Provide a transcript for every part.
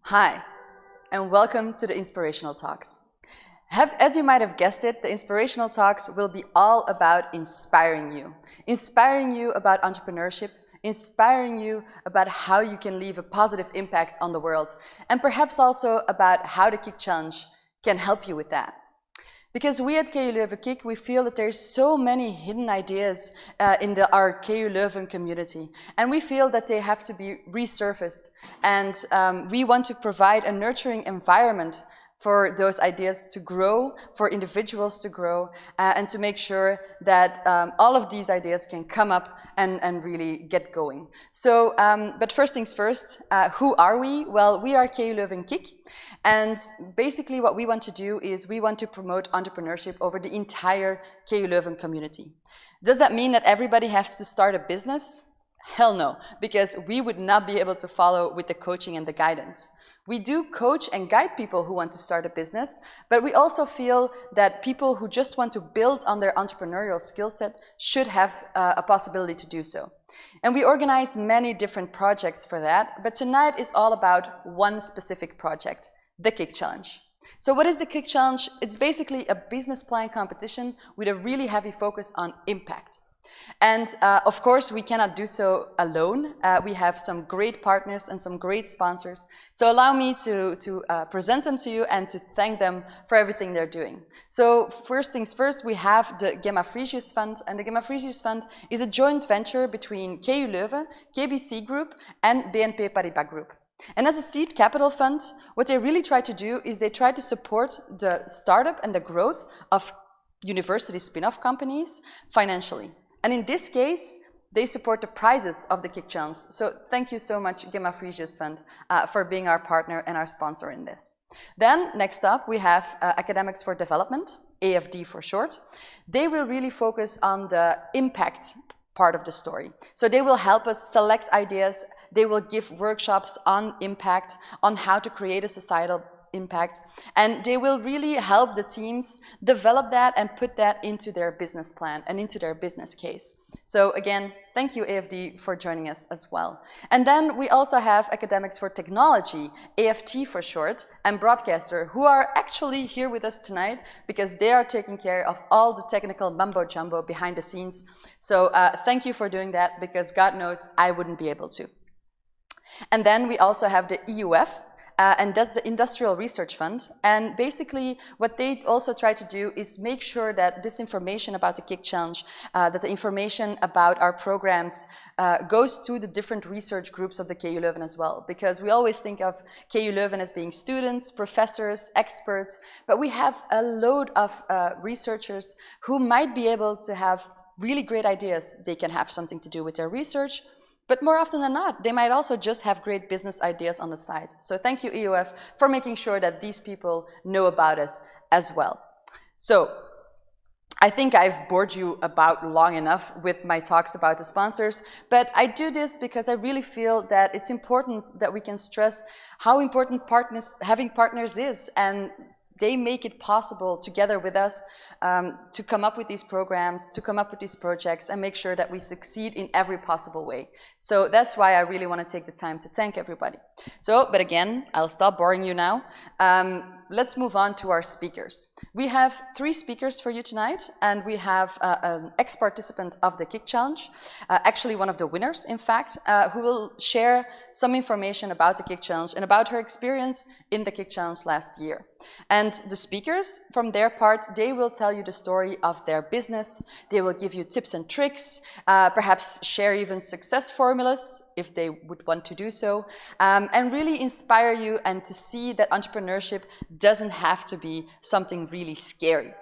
Hi, and welcome to the Inspirational Talks. As you might have guessed it, the Inspirational Talks will be all about inspiring you about entrepreneurship, inspiring you about how you can leave a positive impact on the world, and perhaps also about how the Kick Challenge can help you with that. Because we at KU Leuven Kick, we feel that there's so many hidden ideas in our KU Leuven community, and we feel that they have to be resurfaced. And we want to provide a nurturing environment for those ideas to grow, for individuals to grow, and to make sure that all of these ideas can come up and really get going. So, but first things first, who are we? Well, we are KU Leuven Kick, and basically what we want to do is we want to promote entrepreneurship over the entire KU Leuven community. Does that mean that everybody has to start a business? Hell no, because we would not be able to follow with the coaching and the guidance. We do coach and guide people who want to start a business, but we also feel that people who just want to build on their entrepreneurial skill set should have a possibility to do so. And we organize many different projects for that, but tonight is all about one specific project, the Kick Challenge. So what is the Kick Challenge? It's basically a business plan competition with a really heavy focus on impact. And of course, we cannot do so alone. We have some great partners and some great sponsors. So allow me to present them to you and to thank them for everything they're doing. So first things first, we have the Gemma Frisius Fund. And the Gemma Frisius Fund is a joint venture between KU Leuven, KBC Group and BNP Paribas Group. And as a seed capital fund, what they really try to do is they try to support the startup and the growth of university spin-off companies financially. And in this case, they support the prizes of the Kick Challenge. So thank you so much, Gemma Frisius Fund, for being our partner and our sponsor in this. Then, next up, we have Academics for Development, AFD for short. They will really focus on the impact part of the story. So they will help us select ideas. They will give workshops on impact, on how to create a societal impact, and they will really help the teams develop that and put that into their business plan and into their business case. So again, thank you AFD for joining us as well. And then we also have Academics for Technology, AFT for short, and Broadcaster, who are actually here with us tonight because they are taking care of all the technical mumbo jumbo behind the scenes. So thank you for doing that, because God knows I wouldn't be able to. And then we also have the EUF, and that's the Industrial Research Fund. And basically what they also try to do is make sure that this information about the Kick Challenge, that the information about our programs goes to the different research groups of the KU Leuven as well. Because we always think of KU Leuven as being students, professors, experts, but we have a load of researchers who might be able to have really great ideas. They can have something to do with their research, but more often than not, they might also just have great business ideas on the side. So thank you, EUF, for making sure that these people know about us as well. So I think I've bored you about long enough with my talks about the sponsors, but I do this because I really feel that it's important that we can stress how important having partners is, and they make it possible together with us to come up with these programs, to come up with these projects, and make sure that we succeed in every possible way. So that's why I really want to take the time to thank everybody. So, but again, I'll stop boring you now. Let's move on to our speakers. We have 3 speakers for you tonight, and we have an ex-participant of the Kick Challenge, actually one of the winners, in fact, who will share some information about the Kick Challenge and about her experience in the Kick Challenge last year. And the speakers, from their part, they will tell you the story of their business. They will give you tips and tricks, perhaps share even success formulas if they would want to do so, and really inspire you and to see that entrepreneurship doesn't have to be something really scary.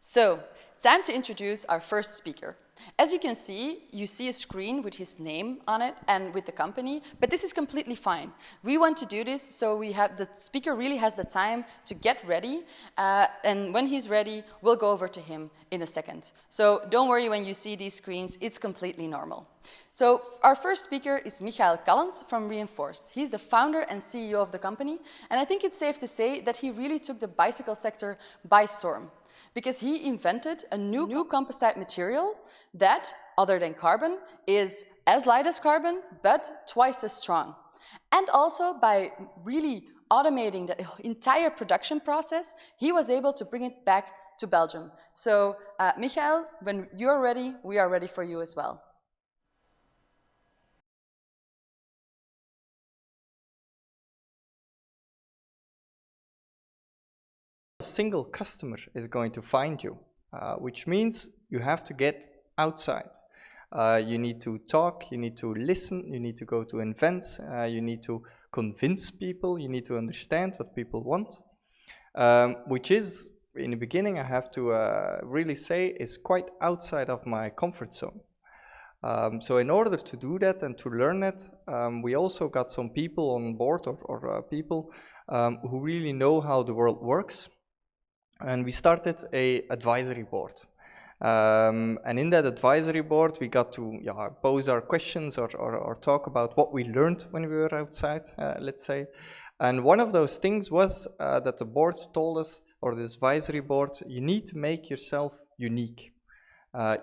So, time to introduce our first speaker. As you can see, you see a screen with his name on it and with the company, but this is completely fine. We want to do this so the speaker really has the time to get ready, and when he's ready, we'll go over to him in a second. So don't worry when you see these screens, it's completely normal. So our first speaker is Michaël Callen from Reinforced. He's the founder and CEO of the company, and I think it's safe to say that he really took the bicycle sector by storm, because he invented a new composite material that, other than carbon, is as light as carbon, but twice as strong. And also by really automating the entire production process, he was able to bring it back to Belgium. So Michaël, when you're ready, we are ready for you as well. A single customer is going to find you, which means you have to get outside. You need to talk, you need to listen, you need to go to events, you need to convince people, you need to understand what people want, which is, in the beginning, I have to really say, is quite outside of my comfort zone. So in order to do that and to learn that, we also got some people on board, or people who really know how the world works. And we started an advisory board. And in that advisory board, we got to pose our questions or talk about what we learned when we were outside, let's say. And one of those things was that the board told us, or this advisory board, you need to make yourself unique.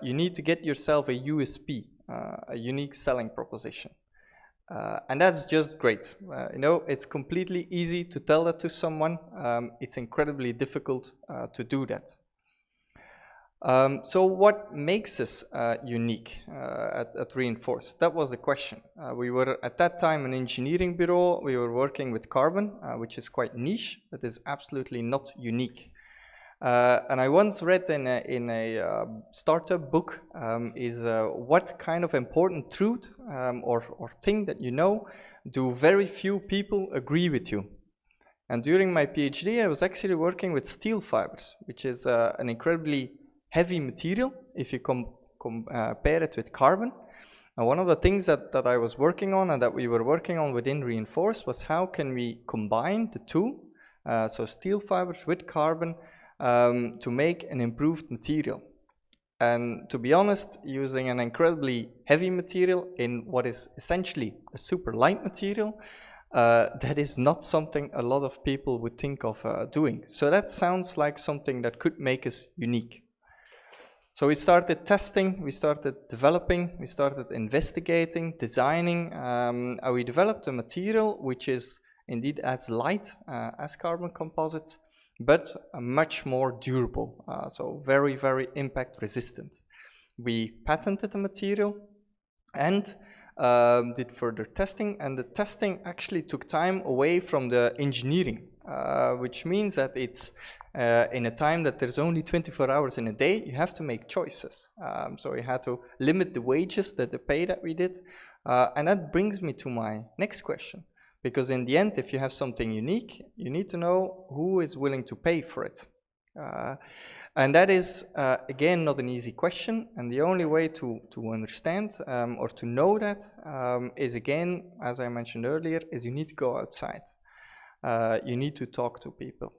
You need to get yourself a USP, a unique selling proposition. And that's just great. You know, it's completely easy to tell that to someone. It's incredibly difficult to do that. So what makes us unique at Reinforce? That was the question. We were at that time an engineering bureau. We were working with carbon, which is quite niche, but is absolutely not unique. And I once read in a startup book is what kind of important truth or thing that you know do very few people agree with you. And during my PhD, I was actually working with steel fibers, which is an incredibly heavy material if you compare it with carbon. And one of the things that I was working on and that we were working on within Reinforce was how can we combine the two, so steel fibers with carbon, to make an improved material. And to be honest, using an incredibly heavy material in what is essentially a super light material, that is not something a lot of people would think of doing. So that sounds like something that could make us unique. So we started testing, we started developing, we started investigating, designing, and we developed a material which is indeed as light as carbon composites, but much more durable, so very, very impact resistant. We patented the material and did further testing, and the testing actually took time away from the engineering, which means that it's in a time that there's only 24 hours in a day, you have to make choices. So we had to limit the wages, the pay that we did, and that brings me to my next question. Because in the end, if you have something unique, you need to know who is willing to pay for it. And that is, again, not an easy question. And the only way to understand or to know that is, again, as I mentioned earlier, is you need to go outside. You need to talk to people.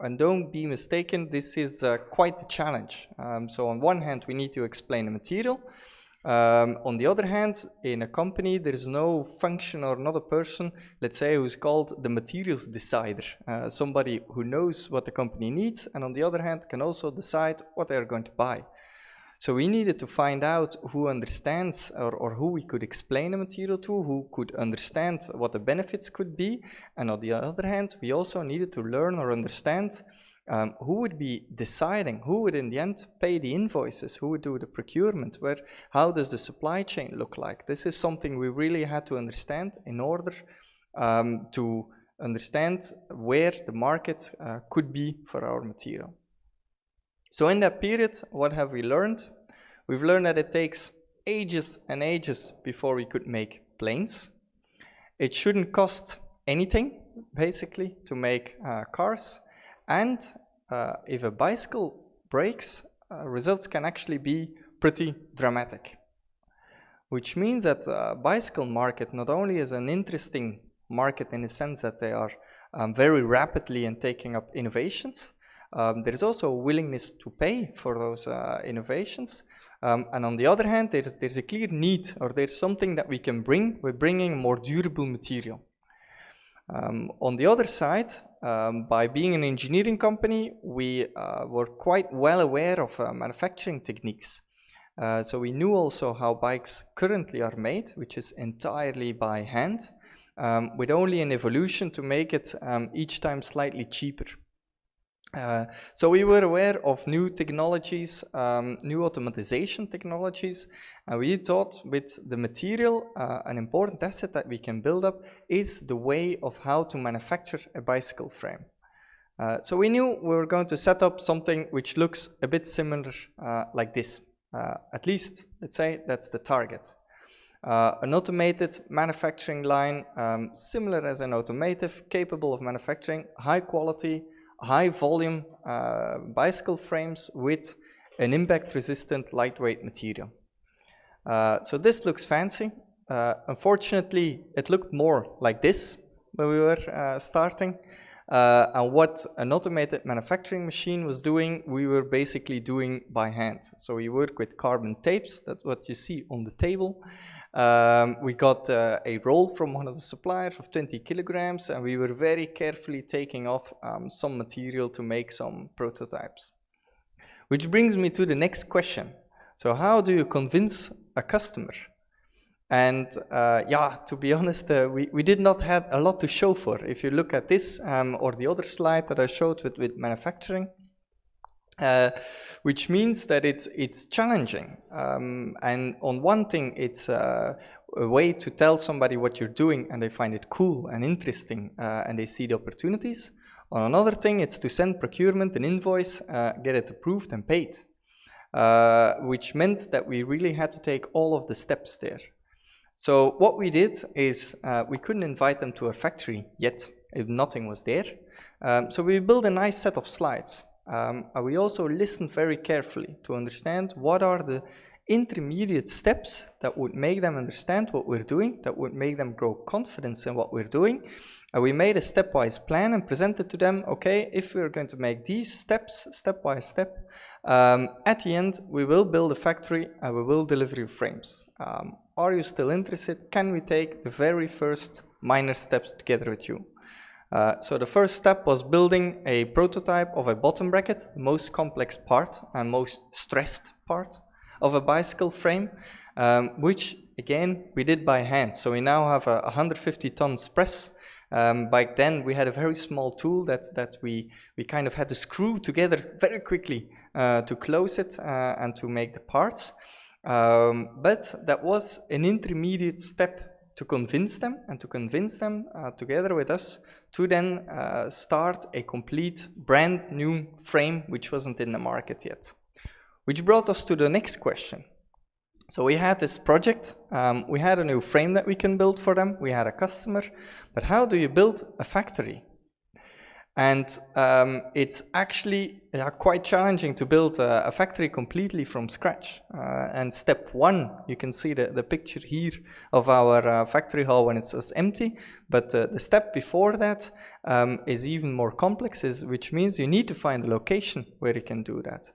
And don't be mistaken, this is quite a challenge. So on one hand, we need to explain the material. On the other hand, in a company, there is no function or not a person, let's say, who's called the materials decider, somebody who knows what the company needs, and on the other hand, can also decide what they're going to buy. So we needed to find out who understands or who we could explain the material to, who could understand what the benefits could be, and on the other hand, we also needed to learn or understand who would be deciding, who would in the end pay the invoices, who would do the procurement, how does the supply chain look like? This is something we really had to understand in order to understand where the market could be for our material. So in that period, what have we learned? We've learned that it takes ages and ages before we could make planes. It shouldn't cost anything, basically, to make cars. And if a bicycle breaks, results can actually be pretty dramatic. Which means that the bicycle market not only is an interesting market in the sense that they are very rapidly and taking up innovations, there is also a willingness to pay for those innovations. And on the other hand, there's a clear need, or there's something that we can bring. We're bringing more durable material. On the other side, by being an engineering company, we were quite well aware of manufacturing techniques. So we knew also how bikes currently are made, which is entirely by hand. with only an evolution to make it each time slightly cheaper. So we were aware of new technologies, new automatization technologies, and we thought with the material, an important asset that we can build up is the way of how to manufacture a bicycle frame. So we knew we were going to set up something which looks a bit similar like this. At least, let's say, that's the target. An automated manufacturing line, similar as an automotive, capable of manufacturing high quality, high volume bicycle frames with an impact resistant lightweight material. So this looks fancy. Unfortunately, it looked more like this when we were starting. And what an automated manufacturing machine was doing, we were basically doing by hand. So we work with carbon tapes, that's what you see on the table. We got a roll from one of the suppliers of 20 kilograms, and we were very carefully taking off some material to make some prototypes. Which brings me to the next question. So how do you convince a customer? And yeah, to be honest, we did not have a lot to show for. If you look at this or the other slide that I showed with manufacturing, which means that it's challenging. And on one thing, it's a way to tell somebody what you're doing and they find it cool and interesting and they see the opportunities. On another thing, it's to send procurement an invoice, get it approved and paid, which meant that we really had to take all of the steps there. So what we did is we couldn't invite them to our factory yet, if nothing was there. So we built a nice set of slides. We also listened very carefully to understand what are the intermediate steps that would make them understand what we're doing, that would make them grow confidence in what we're doing. We made a stepwise plan and presented to them, okay, if we're going to make these steps, step by step, at the end, we will build a factory and we will deliver you frames. Are you still interested? Can we take the very first minor steps together with you? So the first step was building a prototype of a bottom bracket, the most complex part and most stressed part of a bicycle frame, which again we did by hand. So we now have a 150 tons press. Back then we had a very small tool that we kind of had to screw together very quickly to close it and to make the parts. But that was an intermediate step to convince them and to convince them together with us to then start a complete brand new frame which wasn't in the market yet. Which brought us to the next question. So we had this project, we had a new frame that we can build for them, we had a customer, but how do you build a factory? And it's actually quite challenging to build a factory completely from scratch. And step one, you can see the picture here of our factory hall when it's just empty. But the step before that is even more complex, which means you need to find a location where you can do that.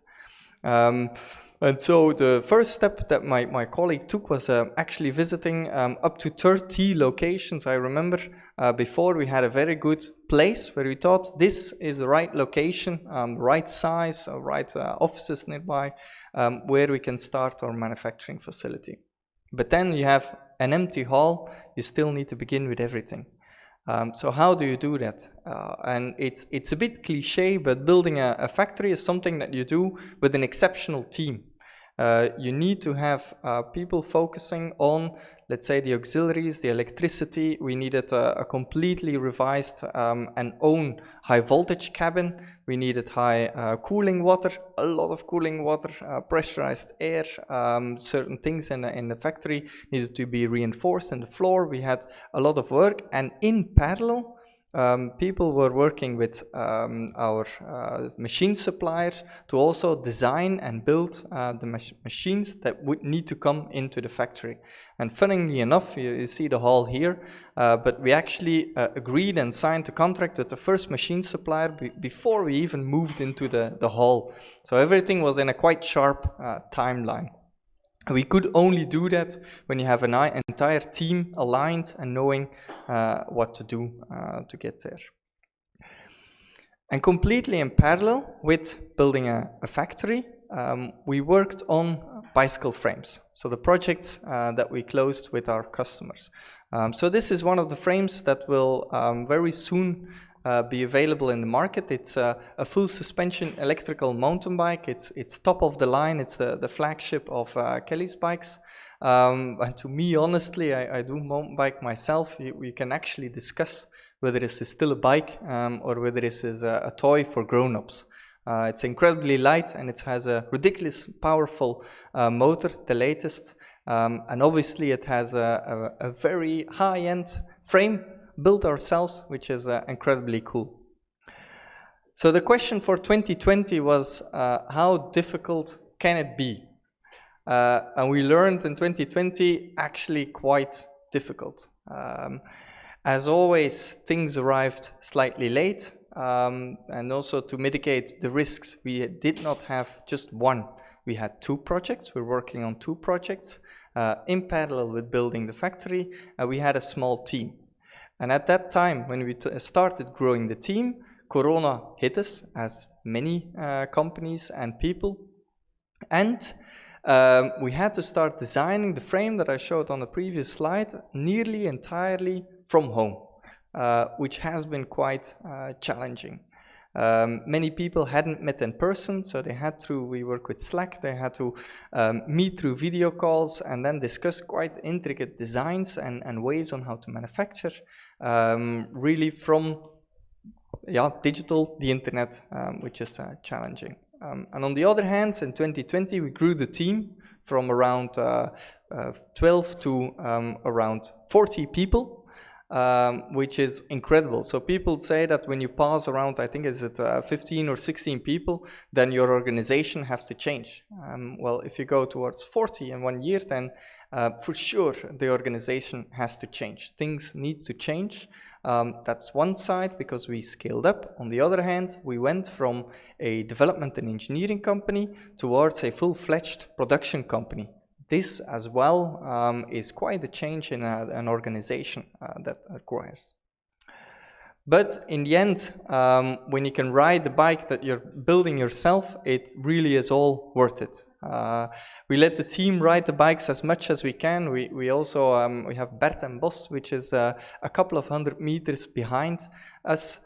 And so the first step that my colleague took was actually visiting up to 30 locations. I remember before we had a very good place where we thought this is the right location, right size, right offices nearby, where we can start our manufacturing facility. But then you have an empty hall, you still need to begin with everything. So how do you do that? And it's a bit cliche, but building a factory is something that you do with an exceptional team. You need to have people focusing on, let's say, the auxiliaries, the electricity. We needed a completely revised and own high voltage cabin. We needed high cooling water, a lot of cooling water, pressurized air. Certain things in the factory needed to be reinforced in the floor. We had a lot of work, and in parallel, people were working with our machine suppliers to also design and build the machines that would need to come into the factory. And funnily enough, you see the hall here, but we actually agreed and signed a contract with the first machine supplier before we even moved into the hall. So everything was in a quite sharp timeline. We could only do that when you have an entire team aligned and knowing what to do to get there. And completely in parallel with building a factory, we worked on bicycle frames. So the projects that we closed with our customers. So this is one of the frames that will very soon be available in the market. It's a full suspension electrical mountain bike. It's top of the line. It's the flagship of Kelly's bikes. And to me, honestly, I do mountain bike myself. You can actually discuss whether this is still a bike or whether this is a toy for grown-ups. It's incredibly light and it has a ridiculous powerful motor, the latest. And obviously it has a very high-end frame built ourselves, which is incredibly cool. So the question for 2020 was, how difficult can it be? And we learned in 2020 actually quite difficult. As always, things arrived slightly late, and also to mitigate the risks, we did not have just one. We had two projects. We're working on two projects in parallel with building the factory. We had a small team. And at that time, when we started growing the team, Corona hit us, as many companies and people. And we had to start designing the frame that I showed on the previous slide nearly entirely from home, which has been quite challenging. Many people hadn't met in person, so we work with Slack, they had to meet through video calls and then discuss quite intricate designs and ways on how to manufacture, really from digital, the internet, which is challenging. And on the other hand, in 2020, we grew the team from around 12 to around 40 people. Which is incredible. So people say that when you pass around, I think it's at 15 or 16 people, then your organization has to change. Well, if you go towards 40 in 1 year, then for sure the organization has to change. Things need to change. That's one side because we scaled up. On the other hand, we went from a development and engineering company towards a full-fledged production company. This as well is quite a change in an organization that requires. But in the end, when you can ride the bike that you're building yourself, it really is all worth it. We let the team ride the bikes as much as we can. We also we have Bert and Bos, which is a couple of 100 meters behind us.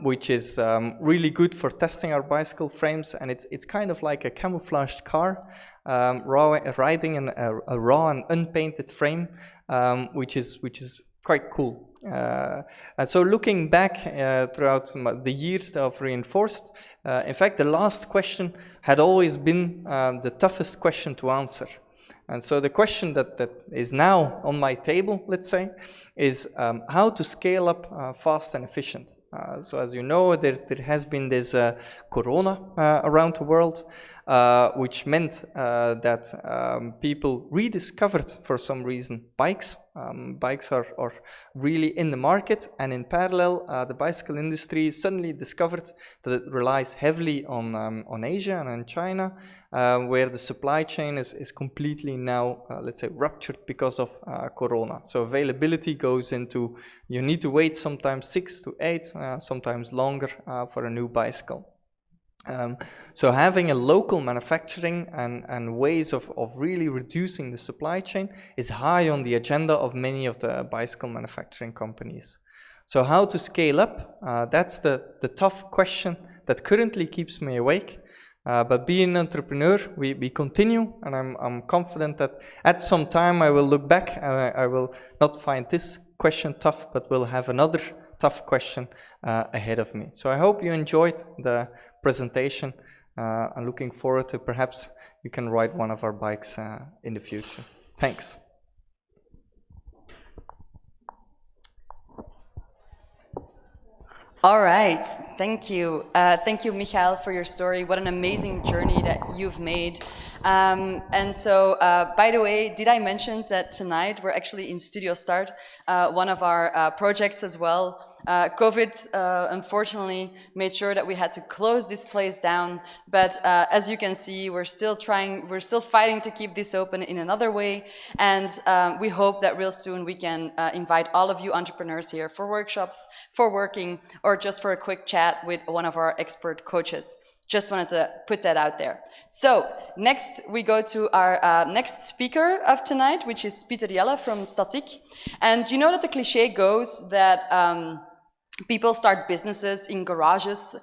Which is really good for testing our bicycle frames, and it's kind of like a camouflaged car, riding in a raw and unpainted frame, which is quite cool. And so looking back throughout the years of Reinforced, in fact the last question had always been the toughest question to answer. And so the question that is now on my table, let's say, is how to scale up fast and efficient. So as you know, there has been this corona around the world, which meant that people rediscovered, for some reason, bikes. Bikes are really in the market, and in parallel, the bicycle industry suddenly discovered that it relies heavily on Asia and on China, where the supply chain is completely now, let's say, ruptured because of corona. So availability goes into, you need to wait sometimes 6 to 8, sometimes longer for a new bicycle. So having a local manufacturing and ways of really reducing the supply chain is high on the agenda of many of the bicycle manufacturing companies. So how to scale up? That's the tough question that currently keeps me awake. But being an entrepreneur, we continue, and I'm confident that at some time I will look back, I will not find this question tough, but will have another tough question ahead of me. So I hope you enjoyed the presentation. I'm looking forward to perhaps you can ride one of our bikes in the future. Thanks. All right, thank you. Thank you, Michaël, for your story. What an amazing journey that you've made. And so, by the way, did I mention that tonight we're actually in Studio Start, one of our projects as well. COVID, unfortunately, made sure that we had to close this place down. But as you can see, we're still fighting to keep this open in another way. And we hope that real soon we can invite all of you entrepreneurs here for workshops, for working, or just for a quick chat with one of our expert coaches. Just wanted to put that out there. So next we go to our next speaker of tonight, which is Pieter-Jelle from Statik. And you know that the cliche goes that people start businesses in garages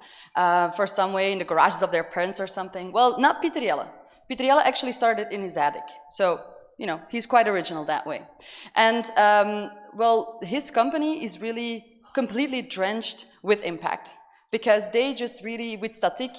for some way, in the garages of their parents or something. Well, not Pieter-Jelle. Pieter-Jelle actually started in his attic. So, you know, he's quite original that way. And, well, his company is really completely drenched with impact, because they just really, with Statik,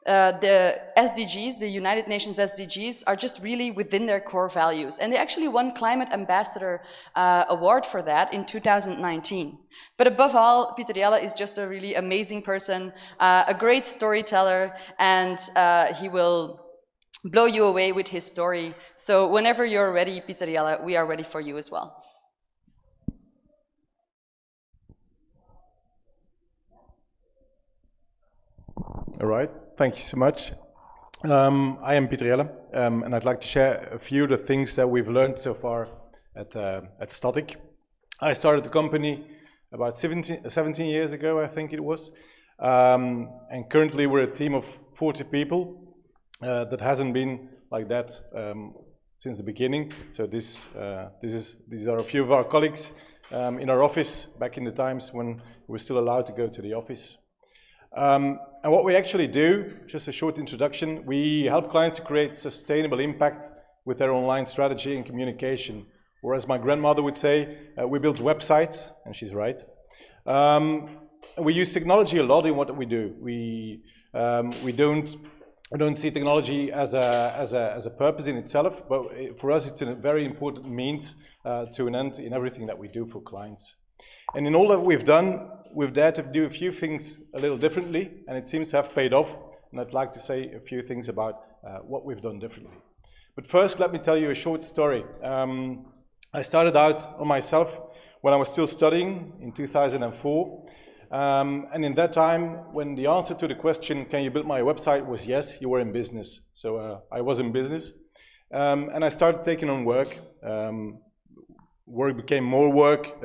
the SDGs, the United Nations SDGs, are just really within their core values. And they actually won Climate Ambassador Award for that in 2019. But above all, Pieter-Jelle is just a really amazing person, a great storyteller, and he will blow you away with his story. So whenever you're ready, Pieter-Jelle, we are ready for you as well. All right, thank you so much. I am Pieter-Jelle, and I'd like to share a few of the things that we've learned so far at Statik. I started the company about 17 years ago, I think it was, and currently we're a team of 40 people. That hasn't been like that since the beginning. So these are a few of our colleagues in our office back in the times when we were still allowed to go to the office. And what we actually do, just a short introduction, we help clients to create sustainable impact with their online strategy and communication. Or as my grandmother would say, we build websites, and she's right. We use technology a lot in what we do. We don't see technology as a purpose in itself, but for us it's a very important means to an end in everything that we do for clients. And in all that we've done, we've dared to do a few things a little differently, and it seems to have paid off. And I'd like to say a few things about what we've done differently. But first, let me tell you a short story. I started out on myself when I was still studying in 2004. And in that time, when the answer to the question, can you build my website, was yes, you were in business. So I was in business. And I started taking on work. Work became more work.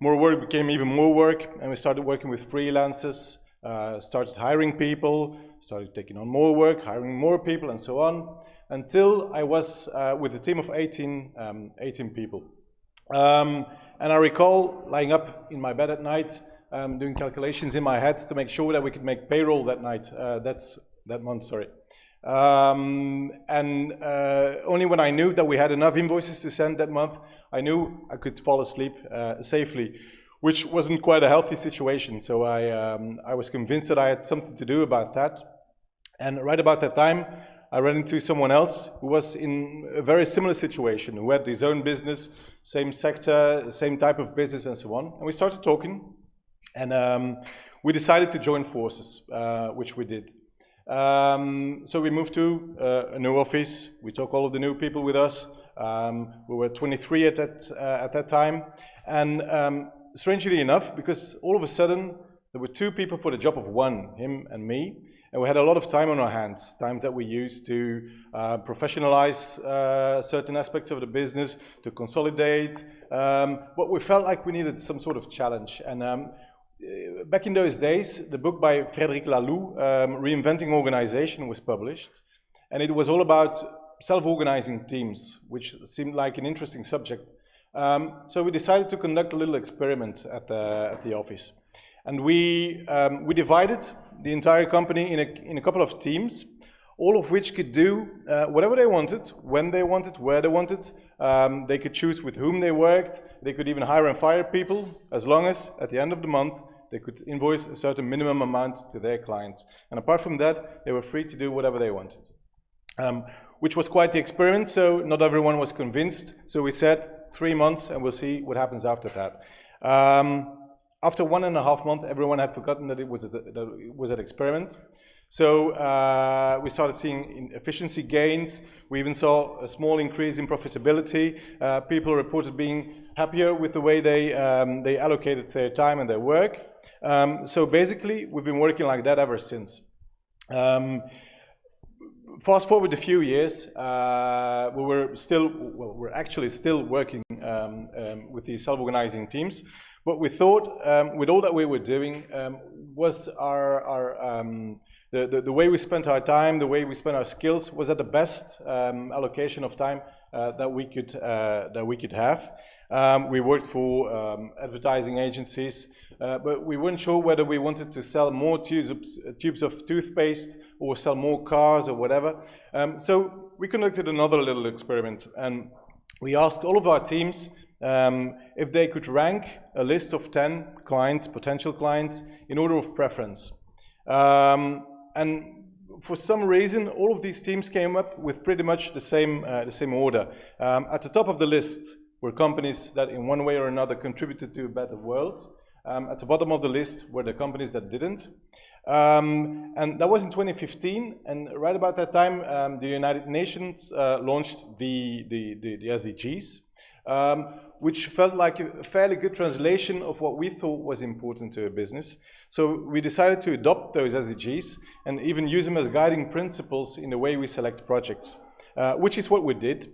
More work became even more work. And we started working with freelancers, started hiring people, started taking on more work, hiring more people, and so on, until I was with a team of 18 people. And I recall lying up in my bed at night, doing calculations in my head to make sure that we could make payroll that night, that month, sorry. And only when I knew that we had enough invoices to send that month, I knew I could fall asleep safely, which wasn't quite a healthy situation. So I was convinced that I had something to do about that. And right about that time, I ran into someone else who was in a very similar situation, who had his own business, same sector, same type of business, and so on. And we started talking. And we decided to join forces, which we did. So we moved to a new office. We took all of the new people with us. We were 23 at that time. And strangely enough, because all of a sudden there were two people for the job of one, him and me. And we had a lot of time on our hands, time that we used to professionalize certain aspects of the business, to consolidate. But we felt like we needed some sort of challenge. And back in those days, the book by Frédéric Laloux, Reinventing Organization, was published. And it was all about self-organizing teams, which seemed like an interesting subject. So we decided to conduct a little experiment at the office. And we divided the entire company in a couple of teams, all of which could do whatever they wanted, when they wanted, where they wanted. They could choose with whom they worked. They could even hire and fire people, as long as at the end of the month they could invoice a certain minimum amount to their clients. And apart from that, they were free to do whatever they wanted. Which was quite the experiment, so not everyone was convinced. So we said 3 months and we'll see what happens after that. After 1.5 months, everyone had forgotten that it was an experiment. So we started seeing efficiency gains. We even saw a small increase in profitability. People reported being happier with the way they allocated their time and their work. So basically, we've been working like that ever since. Fast forward a few years, we're actually still working with these self-organizing teams. But we thought, with all that we were doing, was our The way we spent our time, the way we spent our skills was at the best allocation of time that we could have. We worked for advertising agencies, but we weren't sure whether we wanted to sell more tubes of toothpaste or sell more cars or whatever. So we conducted another little experiment, and we asked all of our teams if they could rank a list of 10 clients, potential clients, in order of preference. And for some reason, all of these teams came up with pretty much the same order. At the top of the list were companies that in one way or another contributed to a better world. At the bottom of the list were the companies that didn't. And that was in 2015, and right about that time, the United Nations launched the SDGs, which felt like a fairly good translation of what we thought was important to a business. So we decided to adopt those SDGs and even use them as guiding principles in the way we select projects, which is what we did.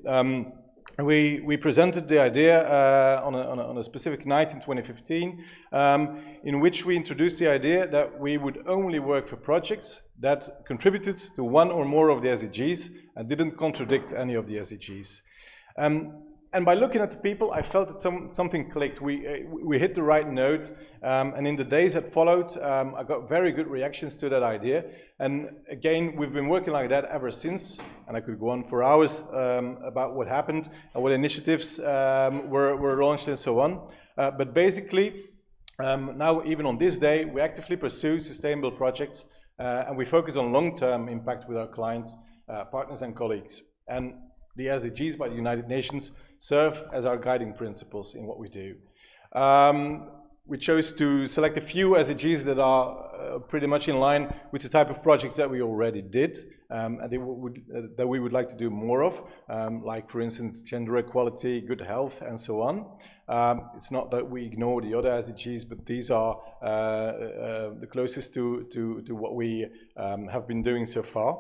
We presented the idea on a specific night in 2015, in which we introduced the idea that we would only work for projects that contributed to one or more of the SDGs and didn't contradict any of the SDGs. And by looking at the people, I felt that something clicked. We hit the right note, and in the days that followed, I got very good reactions to that idea. And again, we've been working like that ever since, and I could go on for hours about what happened and what initiatives were launched and so on. But basically, now even on this day, we actively pursue sustainable projects, and we focus on long-term impact with our clients, partners and colleagues. And the SDGs by the United Nations serve as our guiding principles in what we do. We chose to select a few SDGs that are pretty much in line with the type of projects that we already did and that we would like to do more of, like for instance gender equality, good health and so on. It's not that we ignore the other SDGs, but these are the closest to what we have been doing so far.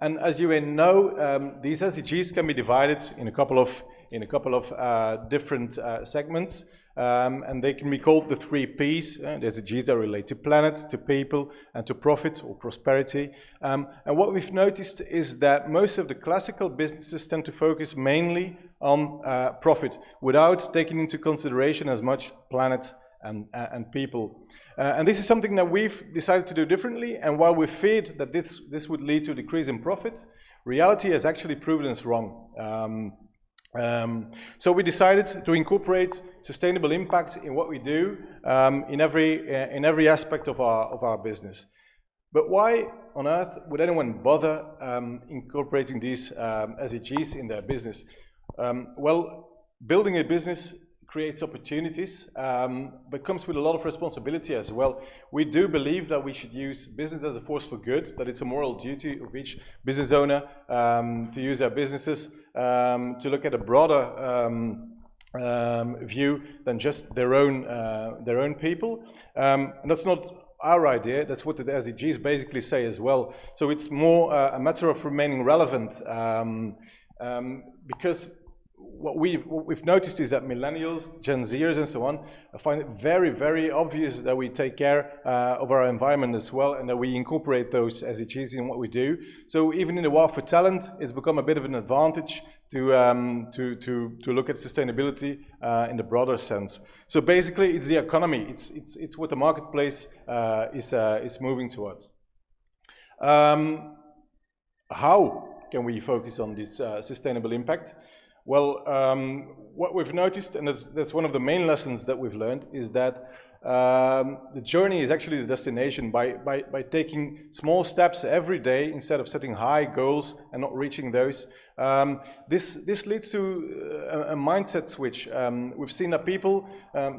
And as you may know, these SDGs can be divided in a couple of different segments, and they can be called the 3 Ps. The SDGs that relate to planet, to people, and to profit or prosperity. And what we've noticed is that most of the classical businesses tend to focus mainly on profit, without taking into consideration as much planet and people. And this is something that we've decided to do differently, and while we feared that this would lead to a decrease in profit, reality has actually proven us wrong. So we decided to incorporate sustainable impact in what we do in every aspect of our business. But why on earth would anyone bother incorporating these SDGs in their business? Well, building a business creates opportunities, but comes with a lot of responsibility as well. We do believe that we should use business as a force for good, that it's a moral duty of each business owner to use their businesses to look at a broader view than just their own people. And that's not our idea, that's what the SDGs basically say as well. So it's more a matter of remaining relevant, because what we've noticed is that millennials, Gen Zers and so on find it very, very obvious that we take care of our environment as well, and that we incorporate those SDGs in what we do. So even in the war for talent, it's become a bit of an advantage to look at sustainability in the broader sense. So basically, it's the economy. It's what the marketplace is moving towards. How can we focus on this sustainable impact? Well, what we've noticed, and that's one of the main lessons that we've learned, is that the journey is actually the destination. By taking small steps every day instead of setting high goals and not reaching those, this leads to a mindset switch. We've seen that people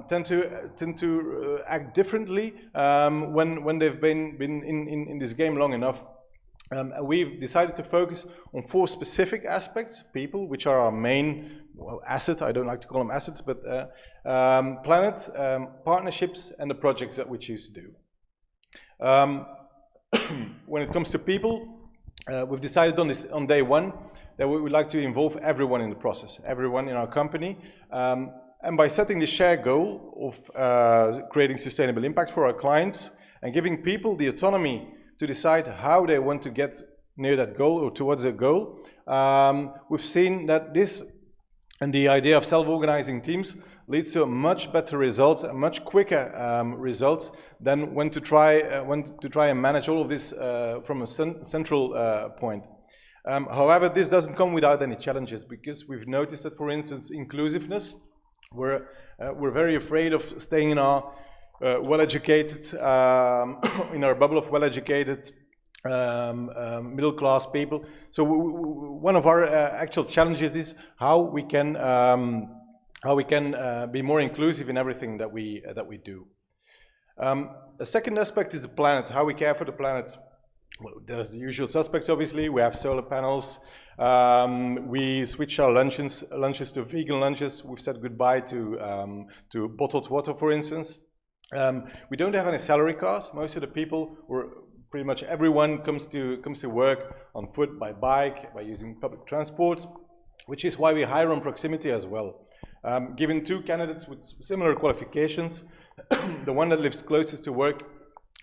tend to act differently when they've been in this game long enough. We've decided to focus on 4 specific aspects: people, which are our main asset. I don't like to call them assets, but planet, partnerships, and the projects that we choose to do. When it comes to people, we've decided on day 1 that we would like to involve everyone in the process, everyone in our company. And by setting the shared goal of creating sustainable impact for our clients, and giving people the autonomy to decide how they want to get near that goal or towards a goal. We've seen that this and the idea of self-organizing teams leads to much better results and much quicker results than when to try and manage all of this from a central point. However, this doesn't come without any challenges, because we've noticed that, for instance, inclusiveness, we're very afraid of staying in our well-educated, in our bubble of well-educated middle-class people. So one of our actual challenges is how we can be more inclusive in everything that we do. A second aspect is the planet, how we care for the planet. Well, there's the usual suspects, obviously. We have solar panels. We switch our lunches to vegan lunches. We've said goodbye to bottled water, for instance. We don't have any salary cars. Most of the people, or pretty much everyone, comes to work on foot, by bike, by using public transport, which is why we hire on proximity as well. Given two candidates with similar qualifications, the one that lives closest to work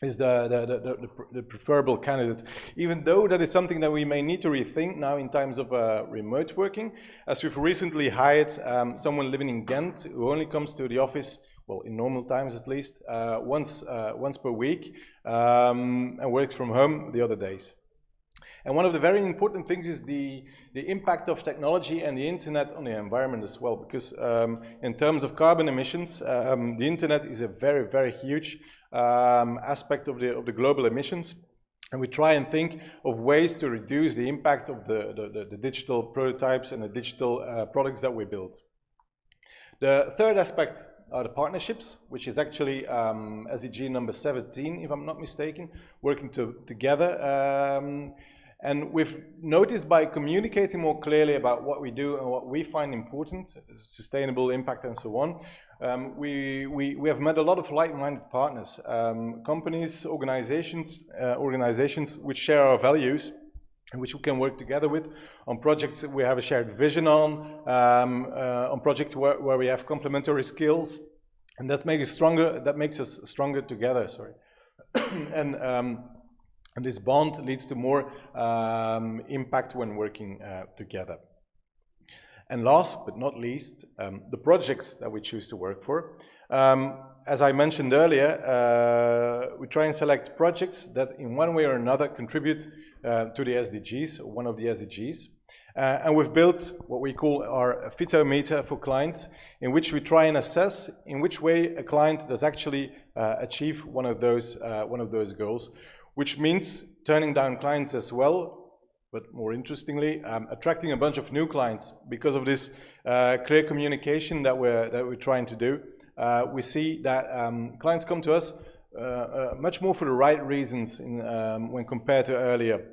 is the preferable candidate, even though that is something that we may need to rethink now in times of remote working, as we've recently hired someone living in Ghent who only comes to the office, well, in normal times at least, once per week, and works from home the other days. And one of the very important things is the impact of technology and the internet on the environment as well, because in terms of carbon emissions, the internet is a very, very huge aspect of the global emissions, and we try and think of ways to reduce the impact of the digital prototypes and the digital products that we build. The third aspect are the partnerships, which is actually SDG number 17, if I'm not mistaken, working together. And we've noticed by communicating more clearly about what we do and what we find important, sustainable impact and so on, we have met a lot of like-minded partners, companies, organizations which share our values and which we can work together with on projects that we have a shared vision on projects where we have complementary skills, and that makes us stronger together. Sorry, and this bond leads to more impact when working together. And last but not least, the projects that we choose to work for. As I mentioned earlier, we try and select projects that in one way or another contribute to the SDGs, one of the SDGs. And we've built what we call our Fitometer for clients, in which we try and assess in which way a client does actually achieve one of those goals, which means turning down clients as well, but more interestingly, attracting a bunch of new clients because of this clear communication that we're trying to do. We see that clients come to us much more for the right reasons when compared to earlier,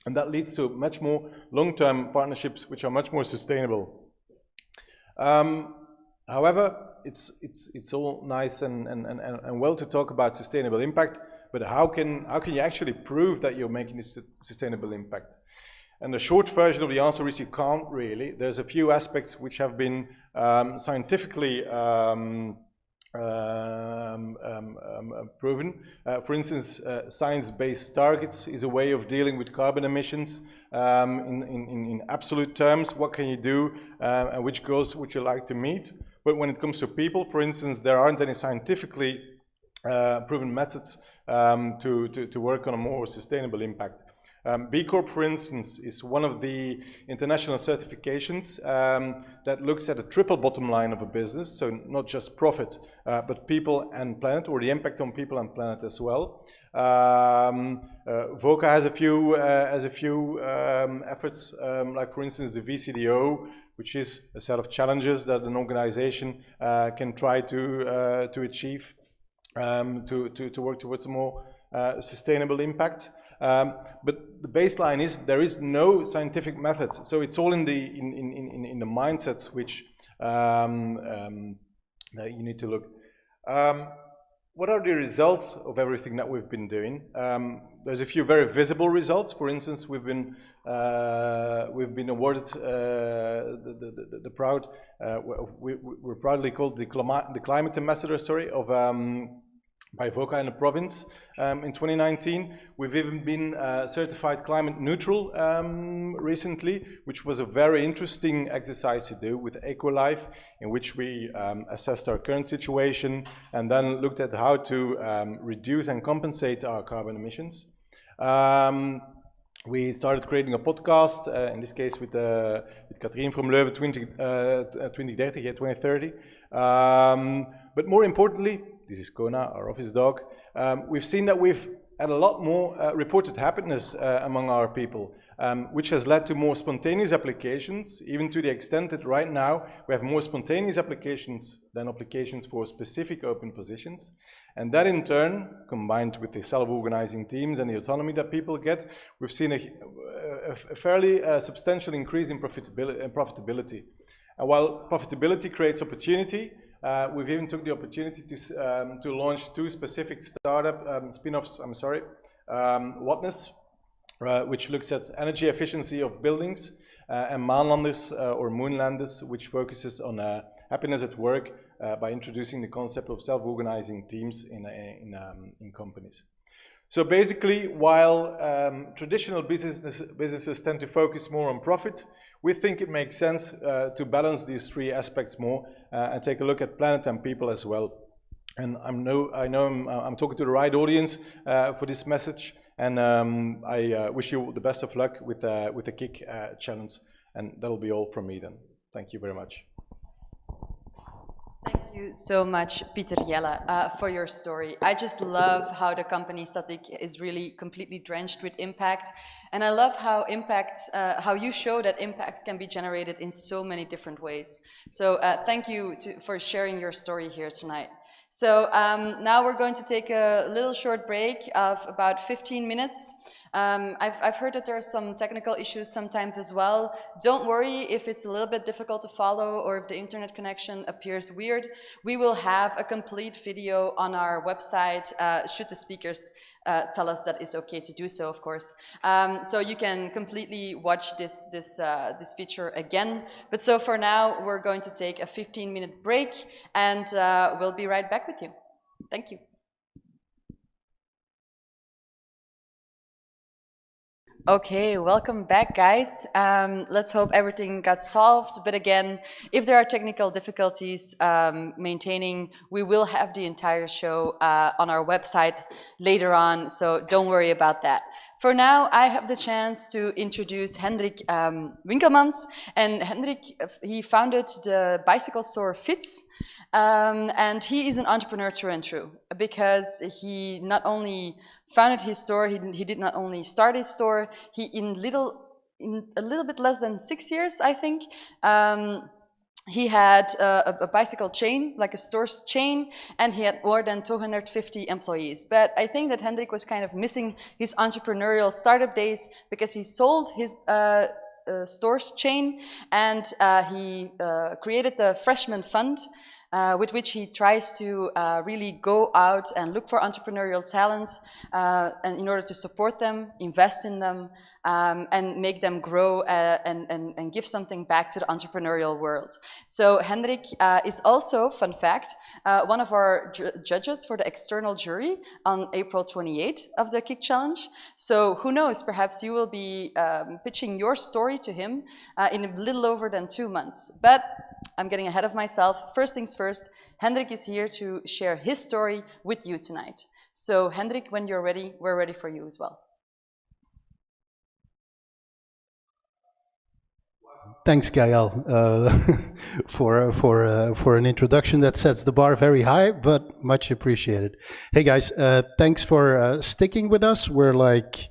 and that leads to much more long-term partnerships which are much more sustainable. However, it's all nice and well to talk about sustainable impact, but how can you actually prove that you're making this sustainable impact? And the short version of the answer is you can't really. There's a few aspects which have been scientifically proven. For instance, science-based targets is a way of dealing with carbon emissions in absolute terms. What can you do and which goals would you like to meet? But when it comes to people, for instance, there aren't any scientifically proven methods to work on a more sustainable impact. B Corp, for instance, is one of the international certifications that looks at a triple bottom line of a business, so not just profit, but people and planet, or the impact on people and planet as well. VOCA has a few efforts, like for instance the VCDO, which is a set of challenges that an organization can try to achieve to work towards a more sustainable impact. But the baseline is there is no scientific methods, so it's all in the mindsets which you need to look. What are the results of everything that we've been doing? There's a few very visible results. For instance, we've been awarded we're proudly called the climate ambassador, sorry, of by VOCA in the province in 2019. We've even been certified climate neutral recently, which was a very interesting exercise to do with EcoLife, in which we assessed our current situation and then looked at how to reduce and compensate our carbon emissions. We started creating a podcast, in this case with Katrien from Leuven 2030. But more importantly, this is Kona, our office dog. We've seen that we've had a lot more reported happiness among our people, which has led to more spontaneous applications, even to the extent that right now we have more spontaneous applications than applications for specific open positions. And that in turn, combined with the self-organizing teams and the autonomy that people get, we've seen a fairly substantial increase in profitability. And while profitability creates opportunity, we've even took the opportunity to launch 2 specific startup spin-offs, Watness, which looks at energy efficiency of buildings, and Maanlanders or Moonlanders, which focuses on happiness at work by introducing the concept of self-organizing teams in companies. So basically, while traditional businesses tend to focus more on profit, we think it makes sense to balance these 3 aspects more and take a look at planet and people as well. And I know I'm talking to the right audience for this message, and I wish you the best of luck with the Kick challenge, and that'll be all from me then. Thank you very much. Thank you so much, Pieter-Jelle, for your story. I just love how the company Statik is really completely drenched with impact. And I love how how you show that impact can be generated in so many different ways. So thank you for sharing your story here tonight. So now we're going to take a little short break of about 15 minutes. I've heard that there are some technical issues sometimes as well. Don't worry if it's a little bit difficult to follow or if the internet connection appears weird. We will have a complete video on our website, should the speakers tell us that it's okay to do so, of course. So you can completely watch this feature again. But so for now, we're going to take a 15-minute break, and we'll be right back with you. Thank you. Okay, welcome back, guys. Let's hope everything got solved. But again, if there are technical difficulties maintaining, we will have the entire show on our website later on, so don't worry about that. For now, I have the chance to introduce Hendrik Winkelmans. And Hendrik, he founded the bicycle store Fits. And he is an entrepreneur through and through, because he not only founded his store, he did not only start his store, he in a little bit less than 6 years, I think, he had a bicycle chain, like a store's chain, and he had more than 250 employees. But I think that Hendrik was kind of missing his entrepreneurial startup days, because he sold his store's chain, and he created the Freshmen fund, with which he tries to really go out and look for entrepreneurial talents, and in order to support them, invest in them, and make them grow and give something back to the entrepreneurial world. So Hendrik is also, fun fact, one of our judges for the external jury on April 28th of the Kick Challenge. So who knows, perhaps you will be pitching your story to him in a little over than 2 months. But I'm getting ahead of myself. First things first, Hendrik is here to share his story with you tonight. So Hendrik, when you're ready, we're ready for you as well. Thanks, Gael, for an introduction that sets the bar very high, but much appreciated. Hey guys, thanks for sticking with us. We're like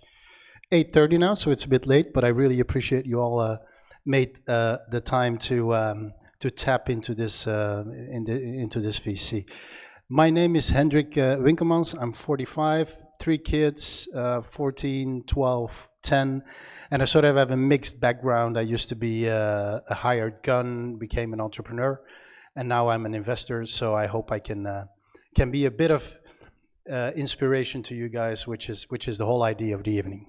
8:30 now, so it's a bit late, but I really appreciate you all made the time to tap into this into this VC. My name is Hendrik Winkelmans. I'm 45, 3 kids, 14, 12, 10, and I sort of have a mixed background. I used to be a hired gun, became an entrepreneur, and now I'm an investor. So I hope I can be a bit of inspiration to you guys, which is the whole idea of the evening.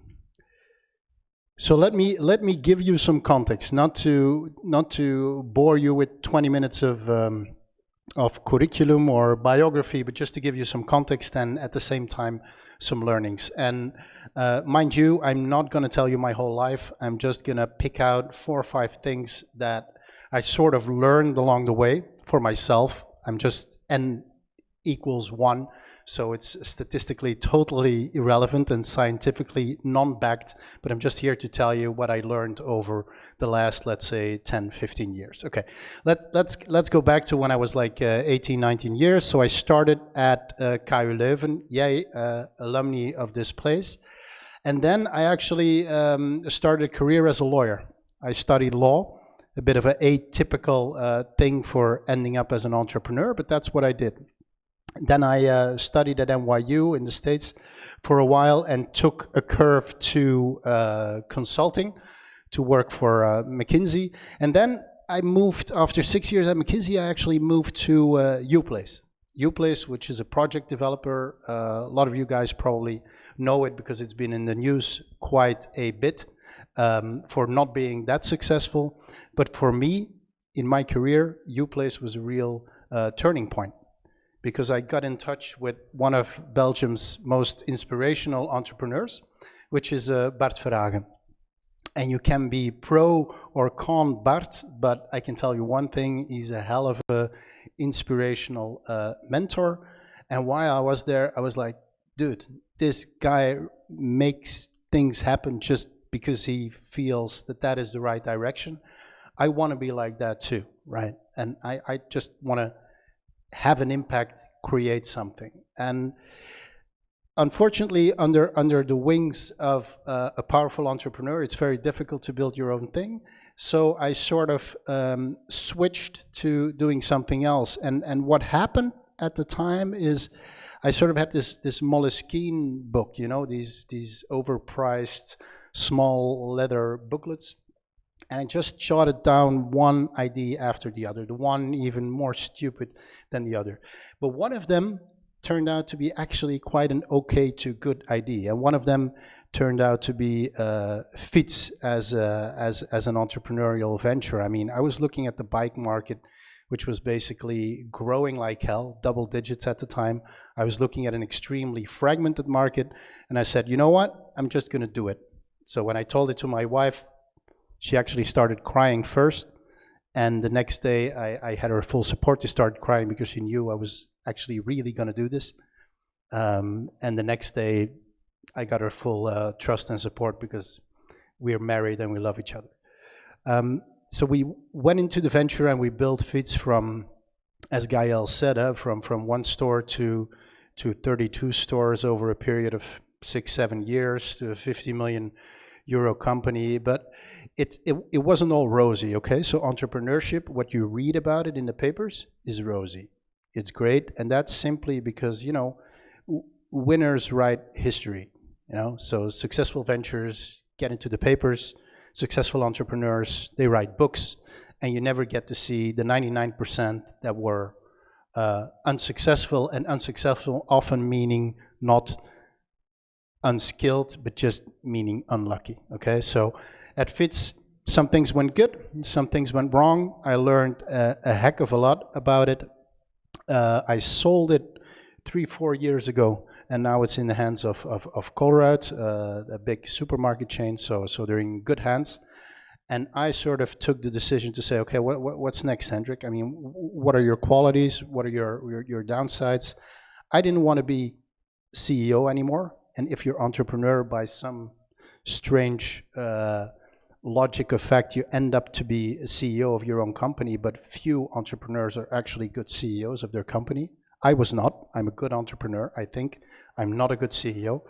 So let me give you some context, not to bore you with 20 minutes of of curriculum or biography, but just to give you some context and at the same time some learnings. And mind you, I'm not going to tell you my whole life. I'm just going to pick out 4 or 5 things that I sort of learned along the way for myself. I'm just n equals 1. So it's statistically totally irrelevant and scientifically non-backed, but I'm just here to tell you what I learned over the last, let's say, 10, 15 years. Okay, let's go back to when I was like 18, 19 years. So I started at KU Leuven, yay, alumni of this place. And then I actually started a career as a lawyer. I studied law, a bit of an atypical thing for ending up as an entrepreneur, but that's what I did. Then I studied at NYU in the States for a while and took a curve to consulting to work for McKinsey. And then I moved, after 6 years at McKinsey, I actually moved to Uplace. Uplace, which is a project developer. A lot of you guys probably know it because it's been in the news quite a bit for not being that successful. But for me, in my career, Uplace was a real turning point, because I got in touch with one of Belgium's most inspirational entrepreneurs, which is Bart Verhagen. And you can be pro or con Bart, but I can tell you one thing, he's a hell of a inspirational mentor. And while I was there, I was like, dude, this guy makes things happen just because he feels that that is the right direction. I want to be like that too, right? And I just want to have an impact, create something. And unfortunately, under the wings of a powerful entrepreneur, it's very difficult to build your own thing. So I sort of switched to doing something else. And what happened at the time is I sort of had this Moleskine book, you know, these overpriced small leather booklets. And I just jotted down one idea after the other, the one even more stupid than the other. But one of them turned out to be actually quite an okay to good idea. And one of them turned out to be Fiets as an entrepreneurial venture. I mean, I was looking at the bike market, which was basically growing like hell, double digits at the time. I was looking at an extremely fragmented market, and I said, you know what? I'm just going to do it. So when I told it to my wife, she actually started crying first, and the next day I had her full support to start crying because she knew I was actually really going to do this. And the next day I got her full trust and support because we're married and we love each other. So we went into the venture and we built Fiets from, as Gael said, from 1 store to 32 stores over a period of 6-7 years to a 50 million euro company. But it wasn't all rosy, okay? So entrepreneurship, what you read about it in the papers, is rosy. It's great, and that's simply because, you know, winners write history, you know? So successful ventures get into the papers, successful entrepreneurs, they write books, and you never get to see the 99% that were unsuccessful, and unsuccessful often meaning not unskilled, but just meaning unlucky, okay? So at Fiets, some things went good, some things went wrong. I learned a heck of a lot about it. I sold it 3-4 years ago, and now it's in the hands of Colruyt, a big supermarket chain, so they're in good hands. And I sort of took the decision to say, okay, what's next, Hendrik? I mean, what are your qualities? What are your downsides? I didn't want to be CEO anymore, and if you're entrepreneur by some strange logic of fact, you end up to be a CEO of your own company, but few entrepreneurs are actually good CEOs of their company. I was not. I'm a good entrepreneur, I think. I'm not a good CEO.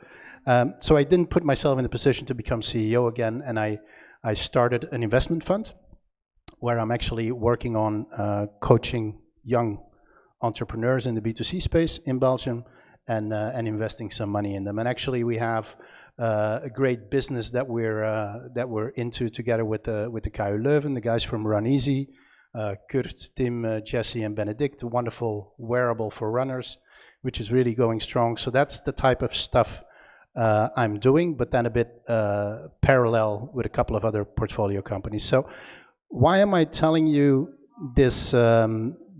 So I didn't put myself in a position to become CEO again, and I started an investment fund where I'm actually working on coaching young entrepreneurs in the B2C space in Belgium and investing some money in them. And actually we have a great business that we're into together with the KU Leuven, the guys from Run Easy, Kurt, Tim, Jesse, and Benedict, a wonderful wearable for runners, which is really going strong. So that's the type of stuff I'm doing, but then a bit parallel with a couple of other portfolio companies. So why am I telling you this